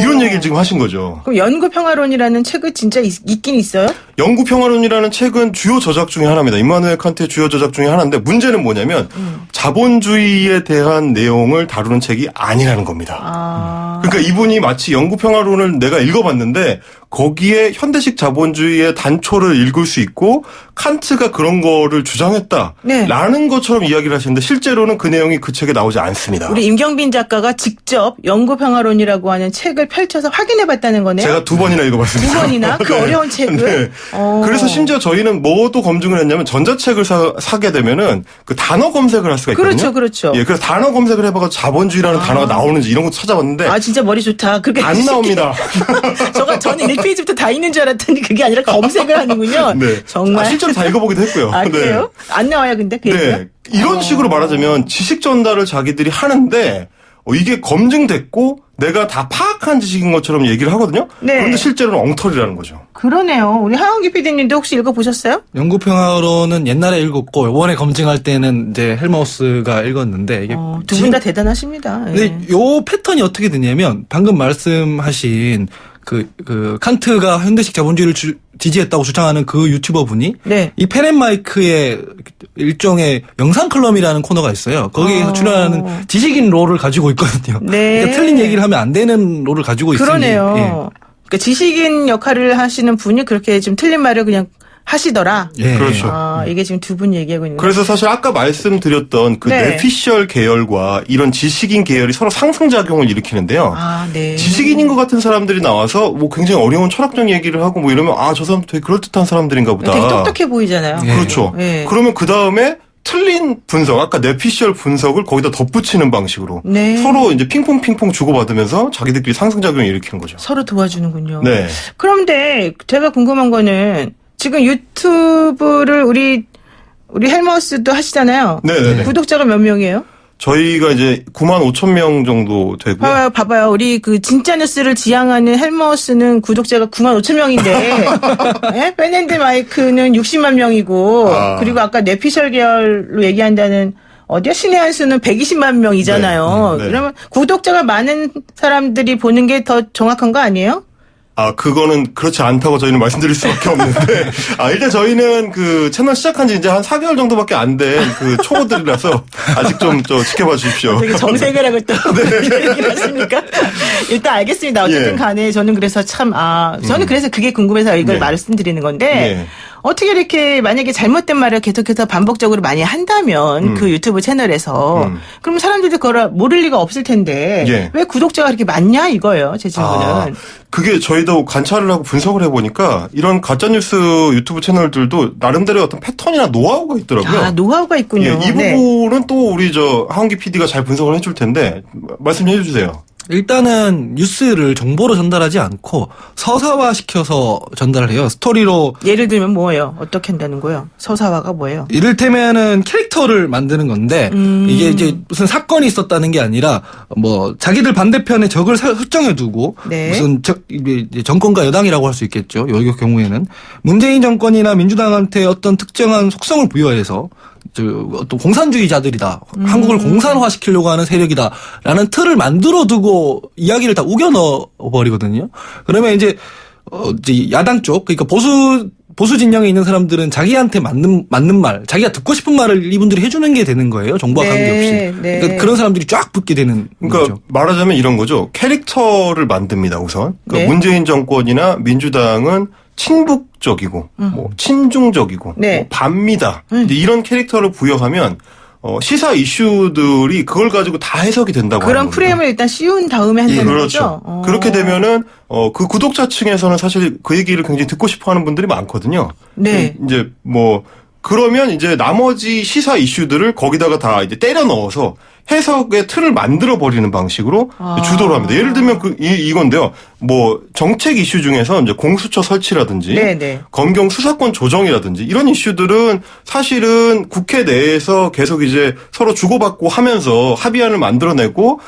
이런 얘기를 지금 하신 거죠. 그럼 연구평화론이라는 책이 진짜 있긴 있어요? 연구평화론이라는 책은 주요 저작 중에 하나입니다. 임마누엘 칸트의 주요 저작 중에 하나인데 문제는 뭐냐면 자본주의에 대한 내용을 다루는 책이 아니라는 겁니다. 그러니까 이분이 마치 연구평화론을 내가 읽어봤는데 거기에 현대식 자본주의의 단초를 읽을 수 있고 칸트가 그런 거를 주장했다. 네. 라는 것처럼 이야기를 하시는데 실제로는 그 내용이 그 책에 나오지 않습니다. 우리 임경빈 작가가 직접 영구평화론이라고 하는 책을 펼쳐서 확인해봤다는 거네요. 제가 2번이나 읽어봤습니다. 2번이나 그 네. 어려운 책을. 네. 그래서 심지어 저희는 뭐도 검증을 했냐면 전자책을 사게 되면은 그 단어 검색을 할 수가 있거든요. 그렇죠. 예, 그래서 단어 검색을 해봐서 자본주의라는 단어가 나오는지 이런 것도 찾아봤는데 아, 진짜 머리 좋다. 그렇게 안 나옵니다. 저는 1페이지부터 다 있는 줄 알았더니 그게 아니라 검색을 하는군요. 네. 정말. 아, 실제로 다 읽어보기도 했고요. 아, 그래요? 안 나와요, 근데? 그 얘기가? 네. 이런 식으로 말하자면 지식 전달을 자기들이 하는데 이게 검증됐고 내가 다 파악한 지식인 것처럼 얘기를 하거든요. 네. 그런데 실제로는 엉터리라는 거죠. 그러네요. 우리 하원기 PD님도 혹시 읽어보셨어요? 영구평화론은 옛날에 읽었고 이번에 검증할 때는 이제 헬마우스가 읽었는데 이게 두 분 다 대단하십니다. 예. 근데 요 패턴이 어떻게 되냐면 방금 말씀하신 그 칸트가 현대식 자본주의를 지지했다고 주장하는 그 유튜버 분이 네. 이 펜앤마이크의 일종의 영상 클럽이라는 코너가 있어요. 거기에서 출연하는 지식인 롤을 가지고 있거든요. 네. 그러니까 틀린 얘기를 하면 안 되는 롤을 가지고 있으니. 그러네요. 예. 그러니까 지식인 역할을 하시는 분이 그렇게 좀 틀린 말을 그냥 하시더라. 예. 그렇죠. 아, 이게 지금 두 분 얘기하고 있는 그래서 사실 아까 말씀드렸던 그 네. 뇌피셜 계열과 이런 지식인 계열이 서로 상승작용을 일으키는데요. 아, 네. 지식인인 것 같은 사람들이 나와서 뭐 굉장히 어려운 철학적 얘기를 하고 뭐 이러면 아, 저 사람 되게 그럴듯한 사람들인가 보다. 되게 똑똑해 보이잖아요. 예. 그렇죠. 예. 그러면 그 다음에 틀린 분석, 아까 뇌피셜 분석을 거기다 덧붙이는 방식으로 네. 서로 이제 핑퐁 주고받으면서 자기들끼리 상승작용을 일으키는 거죠. 서로 도와주는군요. 네. 그런데 제가 궁금한 거는 지금 유튜브를 우리 헬머스도 하시잖아요. 네네네. 구독자가 몇 명이에요? 저희가 이제 95,000명 정도 되고요. 봐봐요. 우리 그 진짜 뉴스를 지향하는 헬머스는 구독자가 95,000명인데, 예? 펜앤드 마이크는 60만 명이고, 아. 그리고 아까 뇌피셜 계열로 얘기한다는 어디야? 신의 한 수는 120만 명이잖아요. 네. 그러면 구독자가 많은 사람들이 보는 게 더 정확한 거 아니에요? 아, 그거는 그렇지 않다고 저희는 말씀드릴 수밖에 없는데, 일단 저희는 그 채널 시작한 지 이제 한 4개월 정도밖에 안 된 그 초보들이라서 아직 좀 지켜봐 주십시오. 되게 정색을 하고 또 얘기를 하십니까? 일단 알겠습니다. 어쨌든 예. 간에 저는 그래서 저는 그래서 그게 궁금해서 이걸 네. 말씀드리는 건데 네. 어떻게 이렇게 만약에 잘못된 말을 계속해서 반복적으로 많이 한다면 그 유튜브 채널에서 그럼 사람들이 그걸 모를 리가 없을 텐데 예. 왜 구독자가 그렇게 많냐 이거예요. 제 질문은. 그게 저희도 관찰을 하고 분석을 해보니까 이런 가짜뉴스 유튜브 채널들도 나름대로 어떤 패턴이나 노하우가 있더라고요. 아, 노하우가 있군요. 예, 이 네. 부분은 또 우리 하원기 PD가 잘 분석을 해줄 텐데 말씀 좀 해주세요. 일단은 뉴스를 정보로 전달하지 않고 서사화 시켜서 전달을 해요. 스토리로. 예를 들면 뭐예요? 어떻게 한다는 거예요? 서사화가 뭐예요? 이를테면은 캐릭터를 만드는 건데 이게 이제 무슨 사건이 있었다는 게 아니라 뭐 자기들 반대편에 적을 설정해 두고 네. 무슨 이제 정권과 여당이라고 할 수 있겠죠. 여기 경우에는 문재인 정권이나 민주당한테 어떤 특정한 속성을 부여해서 어떤 공산주의자들이다. 한국을 공산화시키려고 하는 세력이다라는 틀을 만들어 두고 이야기를 다 우겨 넣어 버리거든요. 그러면 이제 야당 쪽, 그러니까 보수 진영에 있는 사람들은 자기한테 맞는 말, 자기가 듣고 싶은 말을 이분들이 해주는 게 되는 거예요. 정부와 네, 관계없이. 네. 그러니까 그런 사람들이 쫙 붙게 되는 그러니까 거죠. 말하자면 이런 거죠. 캐릭터를 만듭니다. 우선 그러니까 네. 문재인 정권이나 민주당은 친북적이고 뭐 친중적이고 네. 뭐 반미다 이제 이런 캐릭터를 부여하면 시사 이슈들이 그걸 가지고 다 해석이 된다고 그런 하는 거죠. 프레임을 일단 씌운 다음에 한다는 예, 그렇죠. 거죠? 그렇게 되면은 그 구독자층에서는 사실 그 얘기를 굉장히 듣고 싶어하는 분들이 많거든요. 네. 이제 뭐 그러면 이제 나머지 시사 이슈들을 거기다가 다 이제 때려 넣어서 해석의 틀을 만들어 버리는 방식으로 주도를 합니다. 예를 들면 이건데요. 뭐 정책 이슈 중에서 이제 공수처 설치라든지 네네. 검경 수사권 조정이라든지 이런 이슈들은 사실은 국회 내에서 계속 이제 서로 주고받고 하면서 합의안을 만들어내고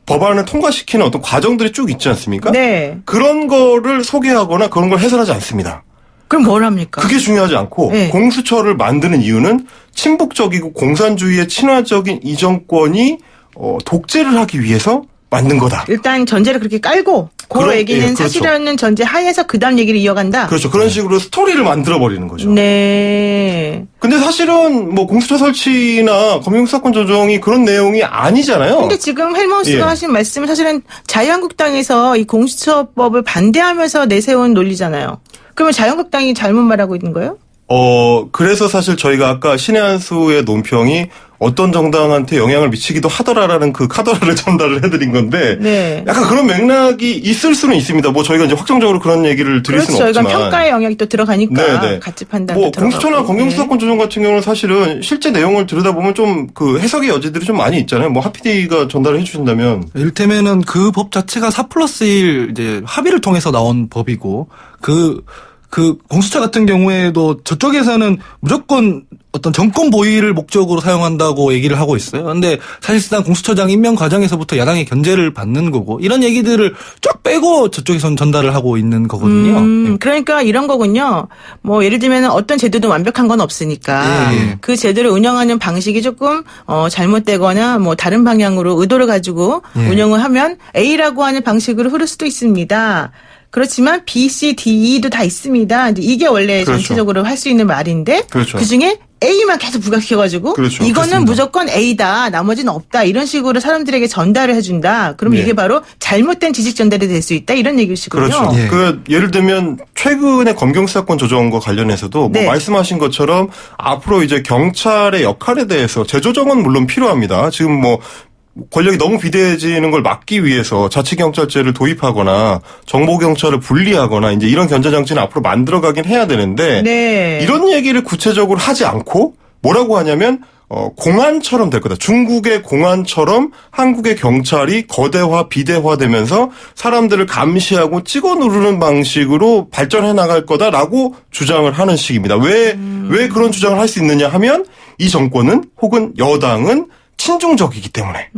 법안을 통과시키는 어떤 과정들이 쭉 있지 않습니까? 네. 그런 거를 소개하거나 그런 걸 해설하지 않습니다. 그럼 뭘 합니까? 그게 중요하지 않고 네. 공수처를 만드는 이유는 친북적이고 공산주의에 친화적인 이 정권이 독재를 하기 위해서 만든 거다. 일단 전제를 그렇게 깔고 그 그런- 얘기는 예, 그렇죠. 사실이라는 전제 하에서 그다음 얘기를 이어간다. 그렇죠. 그런 식으로 스토리를 만들어 버리는 거죠. 네. 근데 사실은 뭐 공수처 설치나 검경수사권 조정이 그런 내용이 아니잖아요. 근데 지금 헬마우스가 예. 하신 말씀은 사실은 자유한국당에서 이 공수처법을 반대하면서 내세운 논리잖아요. 그러면 자유한국당이 잘못 말하고 있는 거예요? 그래서 사실 저희가 아까 신의 한수의 논평이 어떤 정당한테 영향을 미치기도 하더라라는 그 카더라를 전달을 해드린 건데, 네. 약간 그런 맥락이 있을 수는 있습니다. 뭐 저희가 이제 확정적으로 그런 얘기를 드릴 그렇죠. 수는 이건 없지만. 평가의 영역이 또 들어가니까 네네. 가치 판단도 뭐 들어가고. 공수처나 검경수사권 조정 같은 경우는 사실은 실제 내용을 들여다보면 좀 그 해석의 여지들이 좀 많이 있잖아요. 뭐 하피디가 전달을 해주신다면. 이를테면은 그 법 자체가 4+1 이제 합의를 통해서 나온 법이고 그 공수처 같은 경우에도 저쪽에서는 무조건 어떤 정권 보위를 목적으로 사용한다고 얘기를 하고 있어요. 근데 사실상 공수처장 임명 과정에서부터 야당의 견제를 받는 거고 이런 얘기들을 쫙 빼고 저쪽에서는 전달을 하고 있는 거거든요. 예. 그러니까 이런 거군요. 뭐 예를 들면 어떤 제도도 완벽한 건 없으니까 예. 그 제도를 운영하는 방식이 조금 잘못되거나 뭐 다른 방향으로 의도를 가지고 예. 운영을 하면 A라고 하는 방식으로 흐를 수도 있습니다. 그렇지만 B, C, D, E도 다 있습니다. 이제 이게 원래 그렇죠. 전체적으로 할 수 있는 말인데 그렇죠. 그중에 A만 계속 부각시켜가지고 그렇죠. 이거는 그렇습니다. 무조건 A다. 나머지는 없다. 이런 식으로 사람들에게 전달을 해준다. 그러면 네. 이게 바로 잘못된 지식 전달이 될 수 있다. 이런 얘기시군요. 그렇죠. 예. 예를 들면 최근에 검경수사권 조정과 관련해서도 네. 뭐 말씀하신 것처럼 앞으로 이제 경찰의 역할에 대해서 재조정은 물론 필요합니다. 지금 뭐 권력이 너무 비대해지는 걸 막기 위해서 자치경찰제를 도입하거나 정보경찰을 분리하거나 이제 이런 견제장치는 앞으로 만들어가긴 해야 되는데 네. 이런 얘기를 구체적으로 하지 않고 뭐라고 하냐면 공안처럼 될 거다. 중국의 공안처럼 한국의 경찰이 거대화, 비대화되면서 사람들을 감시하고 찍어 누르는 방식으로 발전해 나갈 거다라고 주장을 하는 식입니다. 왜 그런 주장을 할 수 있느냐 하면 이 정권은 혹은 여당은 친중적이기 때문에.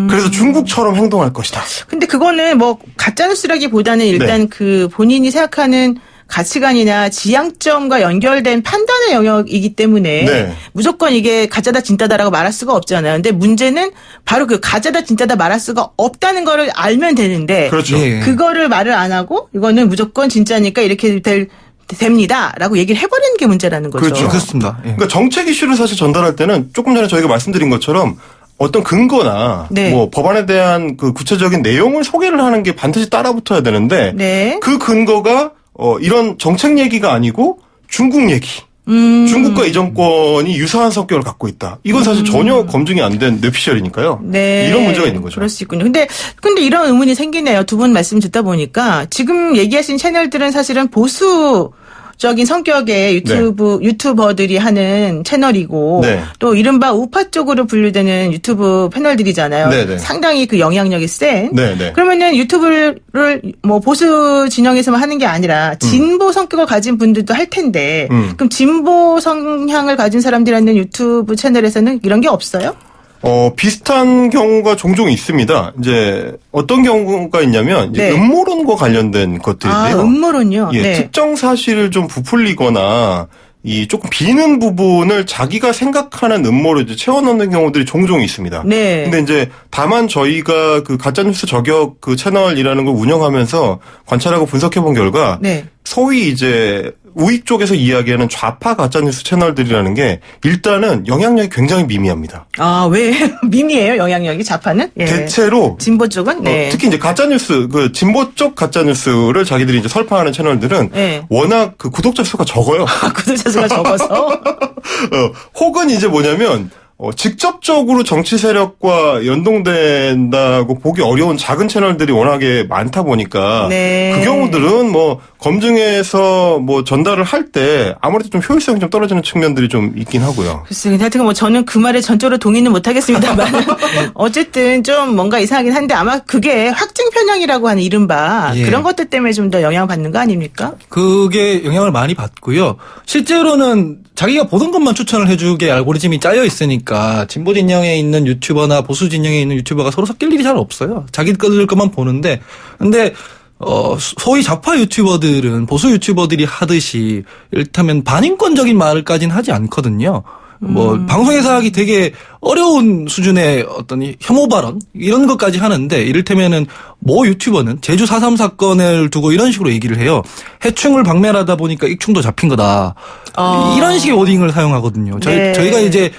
그래서 중국처럼 행동할 것이다. 근데 그거는 뭐 가짜뉴스라기보다는 일단 네. 그 본인이 생각하는 가치관이나 지향점과 연결된 판단의 영역이기 때문에 네. 무조건 이게 가짜다 진짜다라고 말할 수가 없잖아요. 근데 문제는 바로 그 가짜다 진짜다 말할 수가 없다는 거를 알면 되는데 그렇죠. 예. 그거를 말을 안 하고 이거는 무조건 진짜니까 이렇게 됩니다라고 얘기를 해버리는 게 문제라는 거죠. 그렇죠. 그렇습니다. 예. 그러니까 정책 이슈를 사실 전달할 때는 조금 전에 저희가 말씀드린 것처럼 어떤 근거나 네. 뭐 법안에 대한 그 구체적인 내용을 소개를 하는 게 반드시 따라붙어야 되는데 네. 그 근거가 이런 정책 얘기가 아니고 중국 얘기. 중국과 이 정권이 유사한 성격을 갖고 있다. 이건 사실 전혀 검증이 안 된 뇌피셜이니까요. 네. 이런 문제가 있는 거죠. 그럴 수 있군요. 근데 이런 의문이 생기네요. 두 분 말씀 듣다 보니까 지금 얘기하신 채널들은 사실은 보수적인 성격의 유튜버들이 하는 채널이고 네. 또 이른바 우파 쪽으로 분류되는 유튜브 패널들이잖아요. 네네. 상당히 그 영향력이 센. 네네. 그러면은 유튜브를 뭐 보수 진영에서만 하는 게 아니라 진보 성격을 가진 분들도 할 텐데 그럼 진보 성향을 가진 사람들이 하는 유튜브 채널에서는 이런 게 없어요? 비슷한 경우가 종종 있습니다. 이제 어떤 경우가 있냐면 이제 네. 음모론과 관련된 것들인데요. 음모론요? 예, 네. 특정 사실을 좀 부풀리거나 이 조금 비는 부분을 자기가 생각하는 음모로 이제 채워넣는 경우들이 종종 있습니다. 네. 근데 이제 다만 저희가 그 가짜뉴스 저격 그 채널이라는 걸 운영하면서 관찰하고 분석해 본 결과 네. 소위 이제 우익 쪽에서 이야기하는 좌파 가짜뉴스 채널들이라는 게 일단은 영향력이 굉장히 미미합니다. 아, 왜? 미미해요, 영향력이, 좌파는? 예. 대체로 진보 쪽은? 네. 특히 이제 가짜뉴스, 그 진보 쪽 가짜뉴스를 자기들이 이제 설파하는 채널들은 네. 워낙 그 구독자 수가 적어요. 구독자 수가 적어서. 혹은 이제 뭐냐면 직접적으로 정치 세력과 연동된다고 보기 어려운 작은 채널들이 워낙에 많다 보니까 네. 그 경우들은 뭐 검증해서 뭐 전달을 할 때 아무래도 좀 효율성이 좀 떨어지는 측면들이 좀 있긴 하고요. 글쎄요. 근데 하여튼 뭐 저는 그 말에 전적으로 동의는 못하겠습니다만 어쨌든 좀 뭔가 이상하긴 한데 아마 그게 확증 편향이라고 하는 이른바 예. 그런 것들 때문에 좀 더 영향받는 거 아닙니까? 그게 영향을 많이 받고요. 실제로는 자기가 보던 것만 추천을 해주게 알고리즘이 짜여 있으니까 진보 진영에 있는 유튜버나 보수 진영에 있는 유튜버가 서로 섞일 일이 잘 없어요. 자기들 것만 보는데 근데 소위 좌파 유튜버들은 보수 유튜버들이 하듯이 이를테면 반인권적인 말을까지는 하지 않거든요. 뭐 방송에서 하기 되게 어려운 수준의 어떤 혐오 발언 이런 것까지 하는데 이를테면은 모 유튜버는 제주 4.3 사건을 두고 이런 식으로 얘기를 해요. 해충을 박멸하다 보니까 익충도 잡힌 거다. 이런 식의 워딩을 사용하거든요. 네. 저희가 이제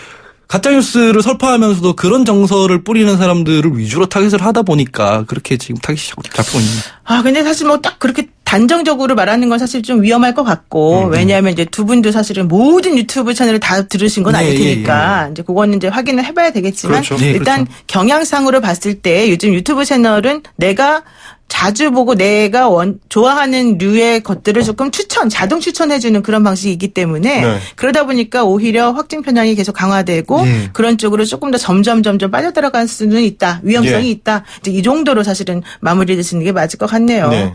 가짜뉴스를 설파하면서도 그런 정서를 뿌리는 사람들을 위주로 타겟을 하다 보니까 그렇게 지금 타겟이 잡히고 있는 거예요. 근데 사실 뭐 딱 그렇게 단정적으로 말하는 건 사실 좀 위험할 것 같고, 왜냐하면 이제 두 분도 사실은 모든 유튜브 채널을 다 들으신 건 아닐 테니까, 이제 그거는 이제 확인을 해봐야 되겠지만, 그렇죠. 일단 그렇죠. 경향상으로 봤을 때 요즘 유튜브 채널은 내가 자주 보고 내가 좋아하는 류의 것들을 조금 자동 추천해주는 그런 방식이기 때문에 네. 그러다 보니까 오히려 확증 편향이 계속 강화되고 예. 그런 쪽으로 조금 더 점점 빠져들어갈 수는 있다. 위험성이 예. 있다. 이제 이 정도로 사실은 마무리를 짓는 게 맞을 것 같네요. 네.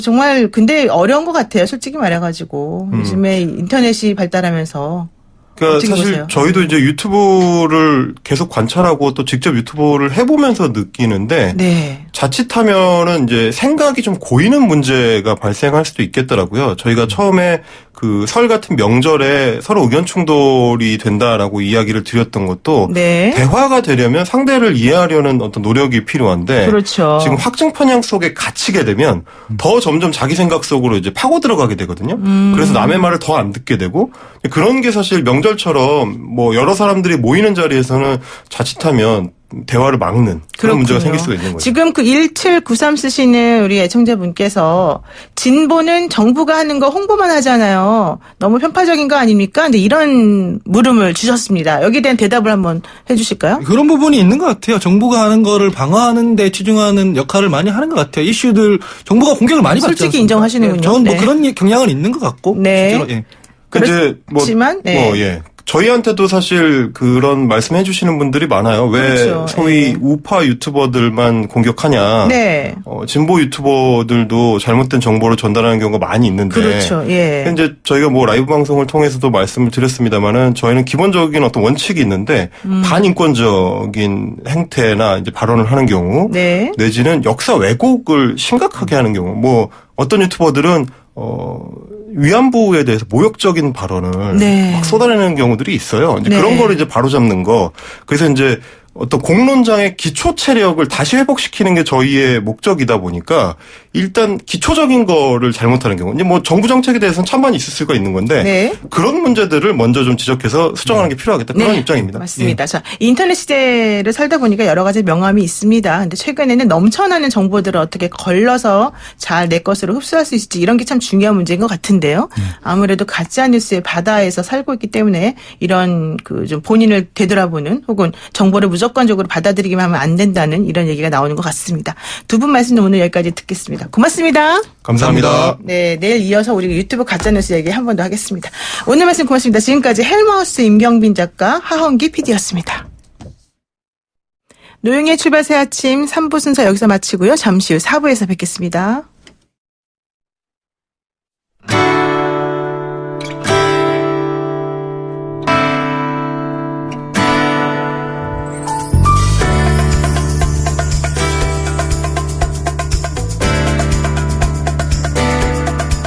정말 근데 어려운 것 같아요. 솔직히 말해가지고 요즘에 인터넷이 발달하면서. 그러니까 어떻게 사실 보세요? 저희도 이제 유튜브를 계속 관찰하고 또 직접 유튜브를 해보면서 느끼는데 네. 자칫하면은 이제 생각이 좀 고이는 문제가 발생할 수도 있겠더라고요. 저희가 처음에 그 설 같은 명절에 서로 의견 충돌이 된다라고 이야기를 드렸던 것도 네. 대화가 되려면 상대를 이해하려는 어떤 노력이 필요한데 그렇죠. 지금 확증 편향 속에 갇히게 되면 더 점점 자기 생각 속으로 이제 파고 들어가게 되거든요. 그래서 남의 말을 더 안 듣게 되고 그런 게 사실 명절처럼 뭐 여러 사람들이 모이는 자리에서는 자칫하면 대화를 막는 그런 문제가 생길 수가 있는 거죠. 지금 그 1793 쓰시는 우리 애청자분께서 진보는 정부가 하는 거 홍보만 하잖아요. 너무 편파적인 거 아닙니까? 근데 이런 물음을 주셨습니다. 여기에 대한 대답을 한번 해주실까요? 그런 부분이 있는 것 같아요. 정부가 하는 거를 방어하는 데 치중하는 역할을 많이 하는 것 같아요. 이슈들 정부가 공격을 많이 받지 솔직히 않습니까? 인정하시는군요. 저는 뭐 네. 그런 경향은 있는 것 같고 네. 실제로 예. 이제 그렇지만, 네. 예. 저희한테도 사실 그런 말씀해 주시는 분들이 많아요. 왜 그렇죠. 소위 네. 우파 유튜버들만 공격하냐. 네. 진보 유튜버들도 잘못된 정보를 전달하는 경우가 많이 있는데. 그렇죠. 예. 이제 저희가 뭐 라이브 방송을 통해서도 말씀을 드렸습니다만은 저희는 기본적인 어떤 원칙이 있는데 반인권적인 행태나 이제 발언을 하는 경우 네. 내지는 역사 왜곡을 심각하게 하는 경우 뭐 어떤 유튜버들은 위안부에 대해서 모욕적인 발언을 네. 막 쏟아내는 경우들이 있어요. 이제 네. 그런 거를 이제 바로잡는 거. 그래서 이제 어떤 공론장의 기초 체력을 다시 회복시키는 게 저희의 목적이다 보니까 일단 기초적인 거를 잘못하는 경우, 이제 뭐 정부 정책에 대해서는 찬반이 있을 수가 있는 건데 네. 그런 문제들을 먼저 좀 지적해서 수정하는 게 필요하겠다 그런 입장입니다. 맞습니다. 자, 인터넷 시대를 살다 보니까 여러 가지 명암이 있습니다. 근데 최근에는 넘쳐나는 정보들을 어떻게 걸러서 잘 내 것으로 흡수할 수 있을지 이런 게 참 중요한 문제인 것 같은데요. 아무래도 가짜 뉴스의 바다에서 살고 있기 때문에 이런 그 좀 본인을 되돌아보는 혹은 정보를 무조건적으로 받아들이기만 하면 안 된다는 이런 얘기가 나오는 것 같습니다. 두 분 말씀은 오늘 여기까지 듣겠습니다. 고맙습니다. 감사합니다. 네, 내일 이어서 우리 유튜브 가짜뉴스 얘기 한 번 더 하겠습니다. 오늘 말씀 고맙습니다. 지금까지 헬마우스 임경빈 작가, 하헌기 PD였습니다. 노영의 출발 새 아침 3부 순서 여기서 마치고요. 잠시 후 4부에서 뵙겠습니다.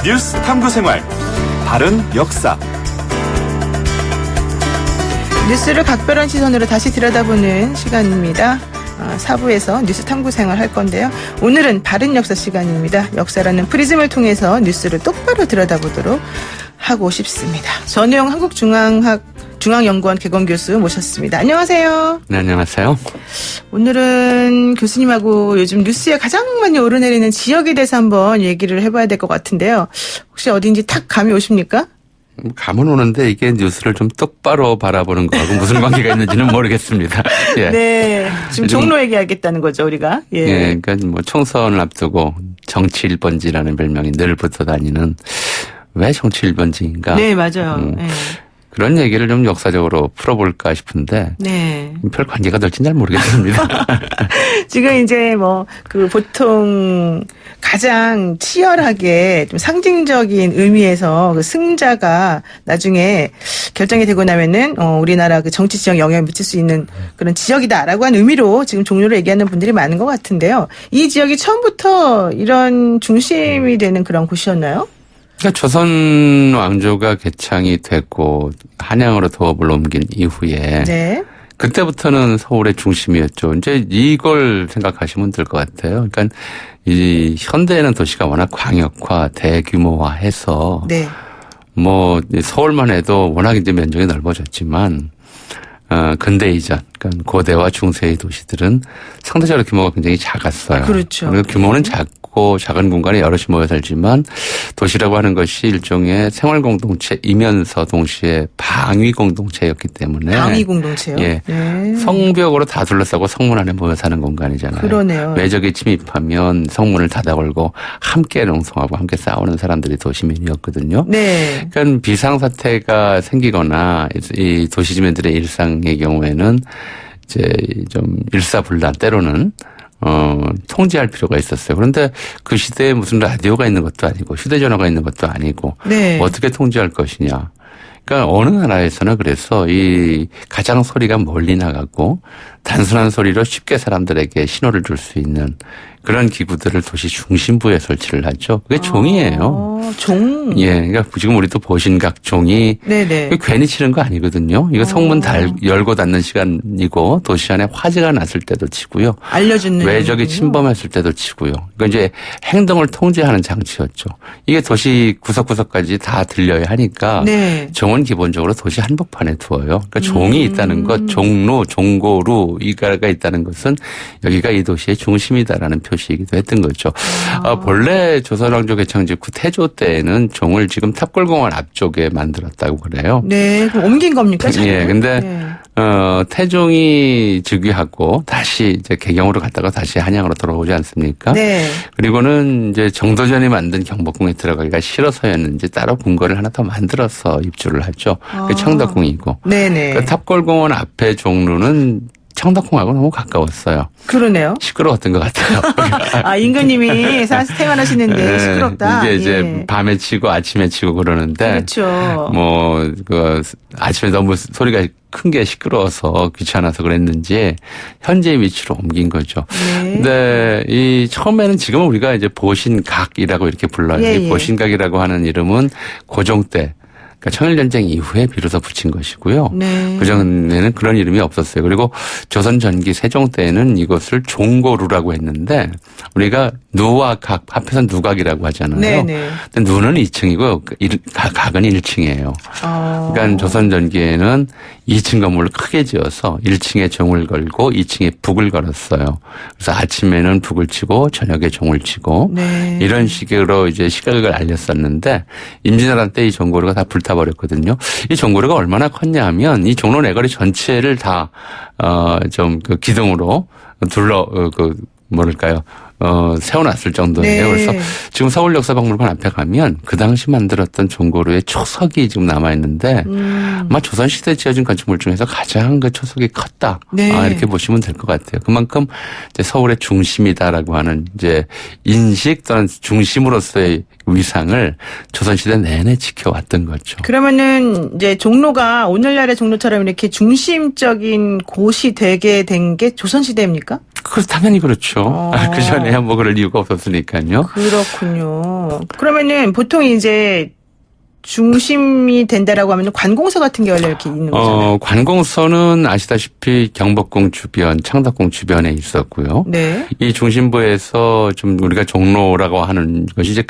뉴스 탐구 생활, 바른 역사. 뉴스를 각별한 시선으로 다시 들여다보는 시간입니다. 4부에서 뉴스 탐구 생활 할 건데요. 오늘은 바른 역사 시간입니다. 역사라는 프리즘을 통해서 뉴스를 똑바로 들여다보도록 하고 싶습니다. 전우영 한국중앙연구원 개건교수 모셨습니다. 안녕하세요. 네, 안녕하세요. 오늘은 교수님하고 요즘 뉴스에 가장 많이 오르내리는 지역에 대해서 한번 얘기를 해봐야 될 것 같은데요. 혹시 어딘지 탁 감이 오십니까? 감은 오는데 이게 뉴스를 좀 똑바로 바라보는 거하고 무슨 관계가 있는지는 모르겠습니다. 예. 네. 지금 종로 얘기하겠다는 거죠, 우리가. 예. 예, 그러니까 뭐 총선을 앞두고 정치 1번지라는 별명이 늘 붙어 다니는 왜 정치 1번지인가? 네, 맞아요. 네. 그런 얘기를 좀 역사적으로 풀어볼까 싶은데 네. 별 관계가 될지는 잘 모르겠습니다. 지금 이제 뭐 그 보통 가장 치열하게 좀 상징적인 의미에서 그 승자가 나중에 결정이 되고 나면은 우리나라 그 정치 지역 영향을 미칠 수 있는 그런 지역이다라고 하는 의미로 지금 종로를 얘기하는 분들이 많은 것 같은데요. 이 지역이 처음부터 이런 중심이 되는 그런 곳이었나요? 그러니까 조선 왕조가 개창이 됐고 한양으로 도읍을 옮긴 이후에 네. 그때부터는 서울의 중심이었죠. 이제 이걸 생각하시면 될 것 같아요. 그러니까 이 현대에는 도시가 워낙 광역화, 대규모화해서 네. 뭐 서울만 해도 워낙 이제 면적이 넓어졌지만 근대 이전, 그러니까 고대와 중세의 도시들은 상대적으로 규모가 굉장히 작았어요. 그렇죠. 그리고 규모는 작고 작은 공간에 여럿이 모여 살지만 도시라고 하는 것이 일종의 생활 공동체이면서 동시에 방위 공동체였기 때문에 방위 공동체요? 예. 네. 성벽으로 다 둘러싸고 성문 안에 모여 사는 공간이잖아요. 그러네요. 외적이 침입하면 성문을 닫아 걸고 함께 농성하고 함께 싸우는 사람들이 도시민이었거든요. 네. 그러니까 비상사태가 생기거나 이 도시주민들의 일상의 경우에는 이제 좀 일사불란 때로는 통제할 필요가 있었어요. 그런데 그 시대에 무슨 라디오가 있는 것도 아니고 휴대전화가 있는 것도 아니고 네. 어떻게 통제할 것이냐. 그러니까 어느 나라에서나 그래서 이 가장 소리가 멀리 나가고 단순한 소리로 쉽게 사람들에게 신호를 줄 수 있는 그런 기구들을 도시 중심부에 설치를 하죠. 그게 종이에요. 종. 예, 그러니까 지금 우리도 보신각 종이 네네. 괜히 치는 거 아니거든요. 이거 성문 열고 닫는 시간이고 도시 안에 화재가 났을 때도 치고요. 알려주는. 외적이 침범했을 때도 치고요. 그러니까 이제 행동을 통제하는 장치였죠. 이게 도시 구석구석까지 다 들려야 하니까 네. 종은 기본적으로 도시 한복판에 두어요. 그러니까 종이 있다는 것, 종로, 종고루 이가가 있다는 것은 여기가 이 도시의 중심이다라는 표시이기도 했던 거죠. 본래 조선왕조 개창 직후 태조 때에는 종을 지금 탑골공원 앞쪽에 만들었다고 그래요. 네. 그럼 옮긴 겁니까? 예, 근데 네. 태종이 즉위하고 다시 이제 개경으로 갔다가 다시 한양으로 돌아오지 않습니까? 네. 그리고는 이제 정도전이 만든 경복궁에 들어가기가 싫어서였는지 따로 궁궐을 하나 더 만들어서 입주를 하죠. 그게 청덕궁이고. 네네. 그 탑골공원 앞에 종로는 청덕궁하고 너무 가까웠어요. 그러네요. 시끄러웠던 것 같아요. 아, 임금님이 생활하시는데 시끄럽다. 이제 예. 밤에 치고 아침에 치고 그러는데. 그렇죠. 아침에 너무 소리가 큰 게 시끄러워서 귀찮아서 그랬는지 현재 위치로 옮긴 거죠. 네. 근데 이 처음에는 지금은 우리가 이제 보신각이라고 이렇게 불러요. 예, 이 예. 보신각이라고 하는 이름은 고종 때 그러니까 청일전쟁 이후에 비로소 붙인 것이고요. 네. 그전에는 그런 이름이 없었어요. 그리고 조선 전기 세종 때에는 이것을 종고루라고 했는데 우리가 누와 각 합해서 누각이라고 하잖아요. 네네. 근데 누는 2층이고 각은 1층이에요. 그러니까 조선 전기에는 2층 건물을 크게 지어서 1층에 종을 걸고 2층에 북을 걸었어요. 그래서 아침에는 북을 치고 저녁에 종을 치고 네. 이런 식으로 이제 시각을 알렸었는데 임진왜란 때 이 종고루가 다 불타버렸거든요. 이 종고루가 얼마나 컸냐면 이 종로 내거리 전체를 다 좀 그 기둥으로 세워놨을 정도예요. 네. 그래서 지금 서울역사박물관 앞에 가면 그 당시 만들었던 종고루의 초석이 지금 남아있는데 아마 조선시대에 지어진 건축물 중에서 가장 그 초석이 컸다. 네. 이렇게 보시면 될 것 같아요. 그만큼 이제 서울의 중심이다라고 하는 이제 인식 또는 중심으로서의 위상을 조선시대 내내 지켜왔던 거죠. 그러면은 이제 종로가 오늘날의 종로처럼 이렇게 중심적인 곳이 되게 된 게 조선시대입니까? 당연히 그렇죠. 그 전에야 뭐 그럴 이유가 없었으니까요. 그렇군요. 그러면은 보통 이제 중심이 된다라고 하면 관공서 같은 게 원래 이렇게 있는 거잖아요. 관공서는 아시다시피 경복궁 주변, 창덕궁 주변에 있었고요. 네. 이 중심부에서 좀 우리가 종로라고 하는 것이 이제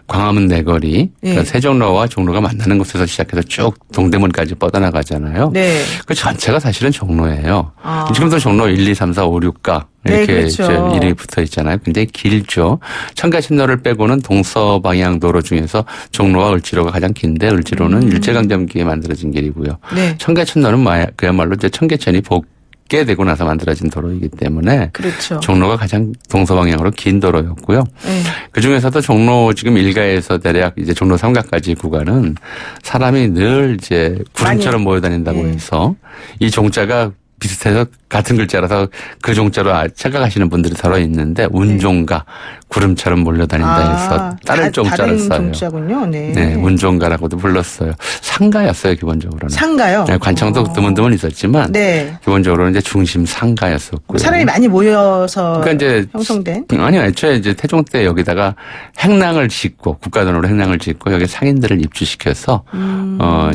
광화문 내거리, 그러니까 네. 세종로와 종로가 만나는 곳에서 시작해서 쭉 동대문까지 뻗어나가잖아요. 네. 그 전체가 사실은 종로예요. 아. 지금도 종로 1, 2, 3, 4, 5, 6가 이렇게 네, 그렇죠. 이제 이름이 붙어 있잖아요. 굉장히 길죠. 청계천로를 빼고는 동서방향 도로 중에서 종로와 을지로가 가장 긴데 을지로는 일제강점기에 만들어진 길이고요. 네. 청계천로는 그야말로 이제 청계천이 복개되고 나서 만들어진 도로이기 때문에 그렇죠. 종로가 가장 동서방향으로 긴 도로였고요. 네. 그 중에서도 종로 지금 1가에서 대략 이제 종로 3가까지 구간은 사람이 늘 이제 구름처럼 모여다닌다고 네. 해서 이 종자가 비슷해서 같은 글자라서 그 종자로 착각하시는 분들이 덜어 있는데 운종가 구름처럼 몰려다닌다 해서 다른 종자를 써요. 다른 종자군요. 네. 네, 운종가라고도 불렀어요. 상가였어요 기본적으로는. 상가요? 네, 관청도 드문드문 있었지만 네. 기본적으로는 이제 중심 상가였었고요. 사람이 많이 모여서 그러니까 이제 형성된. 아니요, 애초에 이제 태종 때 여기다가 행랑을 짓고 국가돈으로 행랑을 짓고 여기 상인들을 입주시켜서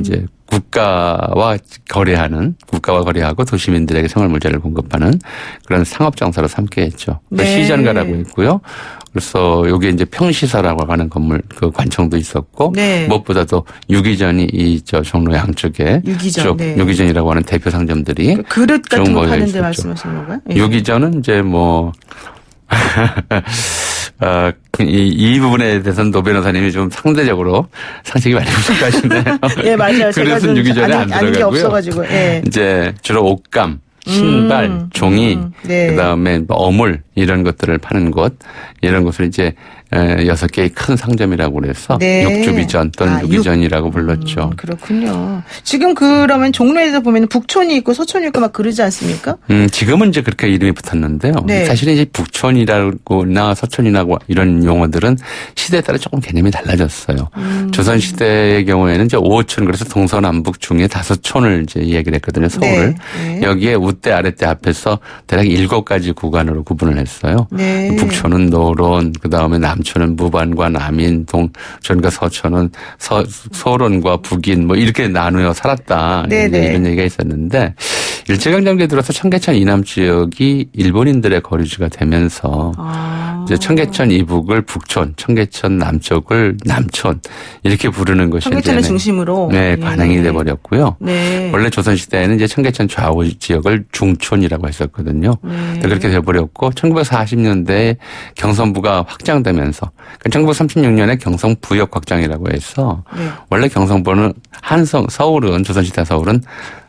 이제 국가와 거래하고 도시민들에게 생활물자를 공급하는 그런 상업장사로 삼게 했죠. 네. 시전가라고 있고요. 그래서 여기 이제 평시사라고 하는 건물, 그 관청도 있었고, 네. 무엇보다도 유기전이 종로 양쪽에 유기전, 쭉 네. 유기전이라고 하는 대표 상점들이 그릇 같은 쭉 거 모여 파는데 있었죠. 말씀하시는 건가요? 예. 유기전은 이제 뭐 이 부분에 대해서는 노 변호사님이 좀 상대적으로 상식이 많이 부족하시네요. 예, 맞아요. 제가 그릇은 좀 유기전에 안 아는 게 들어가고요. 없어가지고. 예. 이제 주로 옷감, 신발, 종이, 네. 그다음에 뭐 어물 이런 것들을 파는 곳, 이런 곳을 이제 6개의 큰 상점이라고 그래서 네. 육주비전 또는 유기전이라고 불렀죠. 그렇군요. 지금 그러면 종로에서 보면 북촌이 있고 서촌이 있고 막 그러지 않습니까? 지금은 이제 그렇게 이름이 붙었는데요. 네. 사실은 이제 북촌이라고나 서촌이라고 이런 용어들은 시대에 따라 조금 개념이 달라졌어요. 조선시대의 경우에는 이제 5촌, 그래서 동서남북 중에 5촌을 이제 얘기를 했거든요. 서울을. 네. 여기에 우대, 아랫대 앞에서 대략 7가지 구간으로 구분을 했어요. 네. 북촌은 노론, 그 다음에 남촌은 무반과 남인, 동촌과 서촌은 소론과 북인 뭐 이렇게 나누어 살았다. 네, 이제 네. 이런 얘기가 있었는데 일제강점기에 들어서 청계천 이남 지역이 일본인들의 거류지가 되면서 이제 청계천 이북을 북촌, 청계천 남쪽을 남촌 이렇게 부르는 것이 청계천을 이제 중심으로 네, 관행이 돼 버렸고요. 네. 원래 조선 시대에는 이제 청계천 좌우 지역을 중촌이라고 했었거든요. 네. 그렇게 돼 버렸고 1940년대에 경성부가 확장되면서 1936년에 경성부역 확장이라고 해서 네. 원래 경성부는 서울은 조선시대 서울은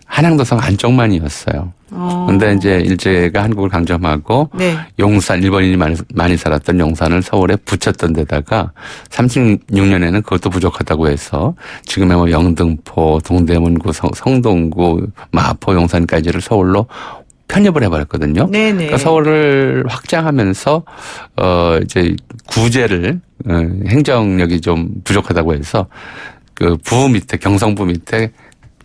한양도성 안쪽만이었어요. 그런데 이제 일제가 한국을 강점하고 네. 용산, 일본인이 많이 살았던 용산을 서울에 붙였던 데다가 36년에는 그것도 부족하다고 해서 지금의 뭐 영등포, 동대문구, 성동구, 마포, 용산까지를 서울로 편입을 해버렸거든요. 네네. 그러니까 서울을 확장하면서 이제 구제를 행정력이 좀 부족하다고 해서 그 부 밑에 경성부 밑에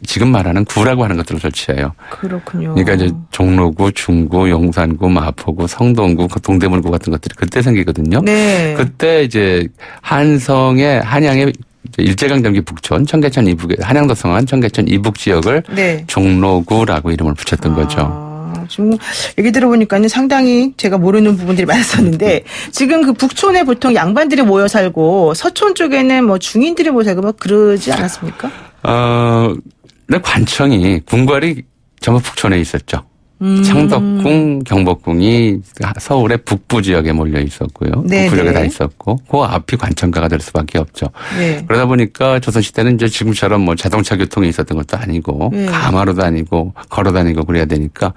지금 말하는 구라고 하는 것들을 설치해요. 그렇군요. 그러니까 이제 종로구, 중구, 용산구, 마포구, 성동구, 동대문구 같은 것들이 그때 생기거든요. 네. 그때 이제 한양의 일제강점기 북촌, 청계천 이북, 한양도성안 청계천 이북 지역을 네. 종로구라고 이름을 붙였던 거죠. 지금 얘기 들어보니까는 상당히 제가 모르는 부분들이 많았었는데 지금 그 북촌에 보통 양반들이 모여 살고 서촌 쪽에는 뭐 중인들이 모여 살고 막 그러지 않았습니까? 근데 관청이 궁궐이 전부 북촌에 있었죠. 창덕궁, 경복궁이 서울의 북부 지역에 몰려 있었고요. 네네. 북부 지역에 다 있었고, 그 앞이 관청가가 될 수밖에 없죠. 네. 그러다 보니까 조선시대는 이제 지금처럼 뭐 자동차 교통이 있었던 것도 아니고, 네. 가마로 다니고, 걸어 다니고 그래야 되니까,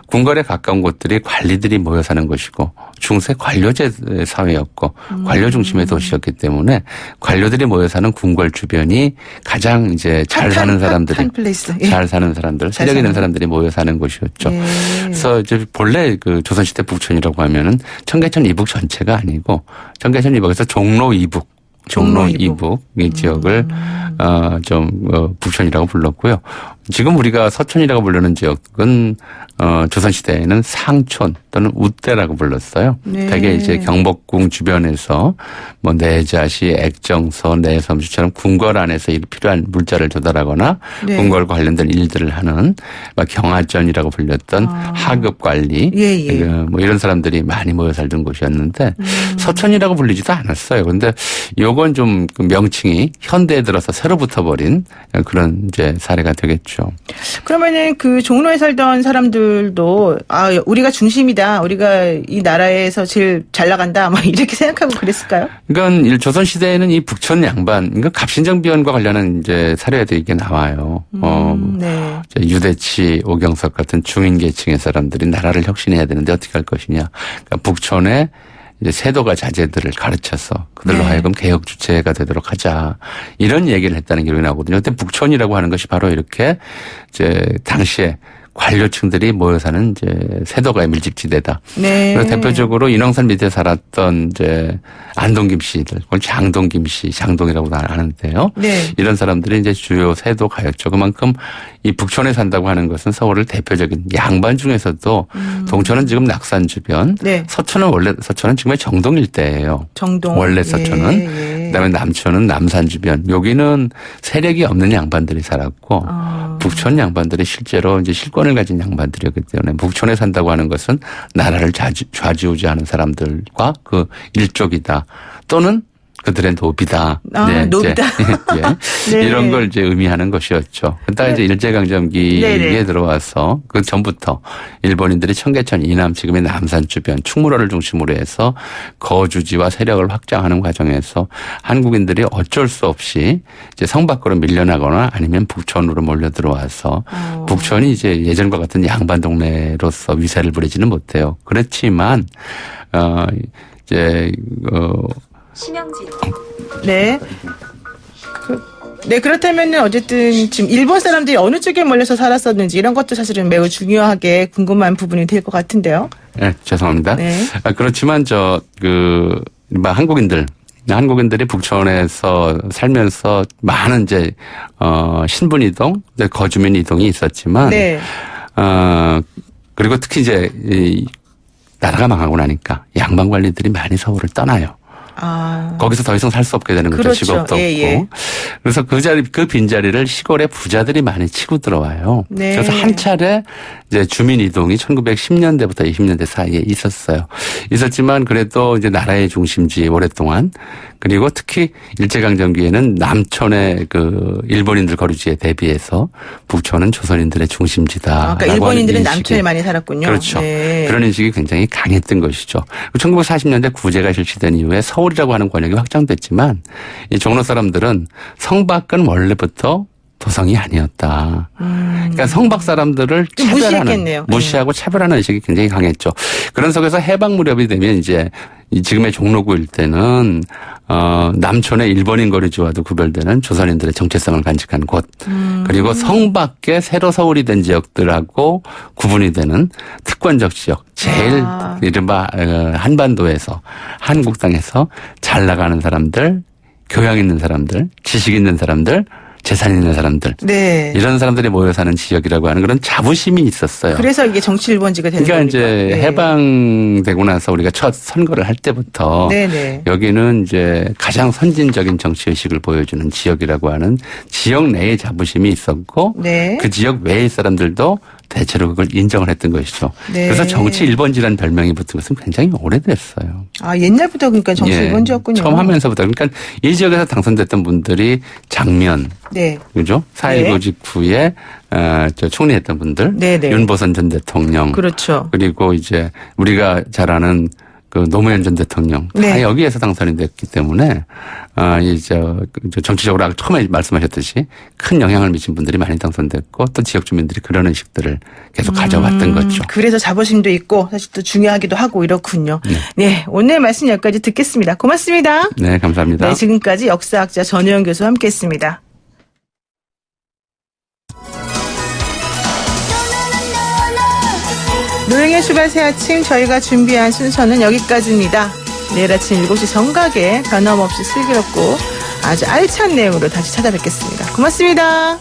궁궐에 가까운 곳들이 관리들이 모여 사는 곳이고, 중세 관료제 사회였고, 관료 중심의 도시였기 때문에, 관료들이 모여 사는 궁궐 주변이 가장 이제 잘 사는 사람들이, 한 플레이스. 예. 잘 사는 사람들, 세력 있는 사람들이 모여 사는 곳이었죠. 그래서 이제 본래 그 조선시대 북촌이라고 하면은 청계천 이북 전체가 아니고 청계천 이북에서 종로 이북 이 지역을 북촌이라고 불렀고요. 지금 우리가 서촌이라고 부르는 지역은 조선시대에는 상촌 또는 우대라고 불렀어요. 네. 대개 이제 경복궁 주변에서 뭐 내자시, 액정서, 내섬시처럼 궁궐 안에서 필요한 물자를 조달하거나 네. 궁궐 관련된 일들을 하는 막 경하전이라고 불렸던 하급 관리 예. 뭐 이런 사람들이 많이 모여 살던 곳이었는데 서촌이라고 불리지도 않았어요. 그런데 요건 좀 그 명칭이 현대에 들어서 새로 붙어버린 그런 이제 사례가 되겠죠. 그러면은 그 종로에 살던 사람들도 우리가 중심이다. 우리가 이 나라에서 제일 잘 나간다. 막 이렇게 생각하고 그랬을까요? 그러니까 조선 시대에는 이 북촌 양반, 그러니까 갑신정 비원과 관련한 이제 사례도 이게 나와요. 네. 유대치, 오경석 같은 중인 계층의 사람들이 나라를 혁신해야 되는데 어떻게 할 것이냐. 그러니까 북촌에 이제 세도가 자제들을 가르쳐서 그들로 네. 하여금 개혁 주체가 되도록 하자. 이런 얘기를 했다는 기록이 나오거든요. 그때 북촌이라고 하는 것이 바로 이렇게 이제 당시에 관료층들이 모여 사는 이제 세도가의 밀집지대다. 네. 그래서 대표적으로 인왕산 밑에 살았던 이제 안동김 씨들, 그걸 장동김 씨, 장동이라고 하는데요. 네. 이런 사람들이 이제 주요 세도가였죠. 그만큼 이 북촌에 산다고 하는 것은 서울을 대표적인 양반 중에서도 동천은 지금 낙산 주변, 네. 서천은 지금의 정동 일대예요. 정동. 원래 서천은. 예. 그다음에 남천은 남산 주변. 여기는 세력이 없는 양반들이 살았고 북촌 양반들이 실제로 이제 실권을 가진 양반들이었기 때문에 북촌에 산다고 하는 것은 나라를 좌지우지하는 사람들과 그 일족이다. 또는 그들의 노비다. 노비다. 예. 네. 이런 걸 이제 의미하는 것이었죠. 그러다가 이제 일제강점기에 네네. 들어와서 그 전부터 일본인들이 청계천 이남 지금의 남산 주변 충무로를 중심으로 해서 거주지와 세력을 확장하는 과정에서 한국인들이 어쩔 수 없이 이제 성 밖으로 밀려나거나 아니면 북촌으로 몰려 들어와서 북촌이 이제 예전과 같은 양반 동네로서 위세를 부리지는 못해요. 그렇지만 심영진. 네. 네, 그렇다면은 어쨌든 지금 일본 사람들이 어느 쪽에 몰려서 살았었는지 이런 것도 사실은 매우 중요하게 궁금한 부분이 될 것 같은데요. 네, 죄송합니다. 네. 그렇지만 한국인들이 북촌에서 살면서 많은 이제 신분 이동, 거주민 이동이 있었지만, 네. 그리고 특히 이제 나라가 망하고 나니까 양반 관리들이 많이 서울을 떠나요. 거기서 더 이상 살 수 없게 되는 거죠. 그렇죠. 직업도 없고. 예. 그래서 그 빈자리를 시골의 부자들이 많이 치고 들어와요. 네. 그래서 한 차례 이제 주민 이동이 1910년대부터 20년대 사이에 있었어요. 있었지만 그래도 이제 나라의 중심지 오랫동안 그리고 특히 일제강점기에는 남촌의 그 일본인들 거주지에 대비해서 북촌은 조선인들의 중심지다. 그러니까 일본인들은 남촌에 많이 살았군요. 그렇죠. 네. 그런 인식이 굉장히 강했던 것이죠. 1940년대 구제가 실시된 이후에 서울이라고 하는 권역이 확장됐지만 이 종로 사람들은 성 밖은 원래부터 도성이 아니었다. 그러니까 성밖 사람들을 무시했겠네요. 무시하고 차별하는 의식이 굉장히 강했죠. 그런 속에서 해방 무렵이 되면 이제 지금의 종로구 일대는 남촌의 일본인 거주지와도 구별되는 조선인들의 정체성을 간직한 곳 그리고 성 밖에 새로 서울이 된 지역들하고 구분이 되는 특권적 지역 제일 이른바 한반도에서 한국 땅에서 잘 나가는 사람들 교양 있는 사람들 지식 있는 사람들 재산 있는 사람들. 네. 이런 사람들이 모여 사는 지역이라고 하는 그런 자부심이 있었어요. 그래서 이게 정치 1번지가 되는 거니까. 그러니까 이제 네. 해방되고 나서 우리가 첫 선거를 할 때부터 네네. 여기는 이제 가장 선진적인 정치 의식을 보여주는 지역이라고 하는 지역 내의 자부심이 있었고 네. 그 지역 외의 사람들도 대체로 그걸 인정을 했던 것이죠. 네. 그래서 정치 1번지라는 별명이 붙은 것은 굉장히 오래됐어요. 옛날부터 그러니까 정치 1번지였군요. 처음 하면서부터. 그러니까 이 지역에서 당선됐던 분들이 장면. 네. 그죠? 4.19 직후에, 총리했던 분들. 네네. 윤보선 전 대통령. 그렇죠. 그리고 이제 우리가 잘 아는 그 노무현 전 대통령. 네. 다 여기에서 당선이 됐기 때문에, 정치적으로 아까 처음에 말씀하셨듯이 큰 영향을 미친 분들이 많이 당선됐고 또 지역 주민들이 그런 의식들을 계속 가져왔던 거죠. 그래서 자부심도 있고 사실 또 중요하기도 하고 이렇군요. 네. 오늘 말씀 여기까지 듣겠습니다. 고맙습니다. 네, 감사합니다. 네, 지금까지 역사학자 전우영 교수와 함께했습니다. 노영의 출발 새 아침 저희가 준비한 순서는 여기까지입니다. 내일 아침 7시 정각에 변함없이 슬기롭고 아주 알찬 내용으로 다시 찾아뵙겠습니다. 고맙습니다.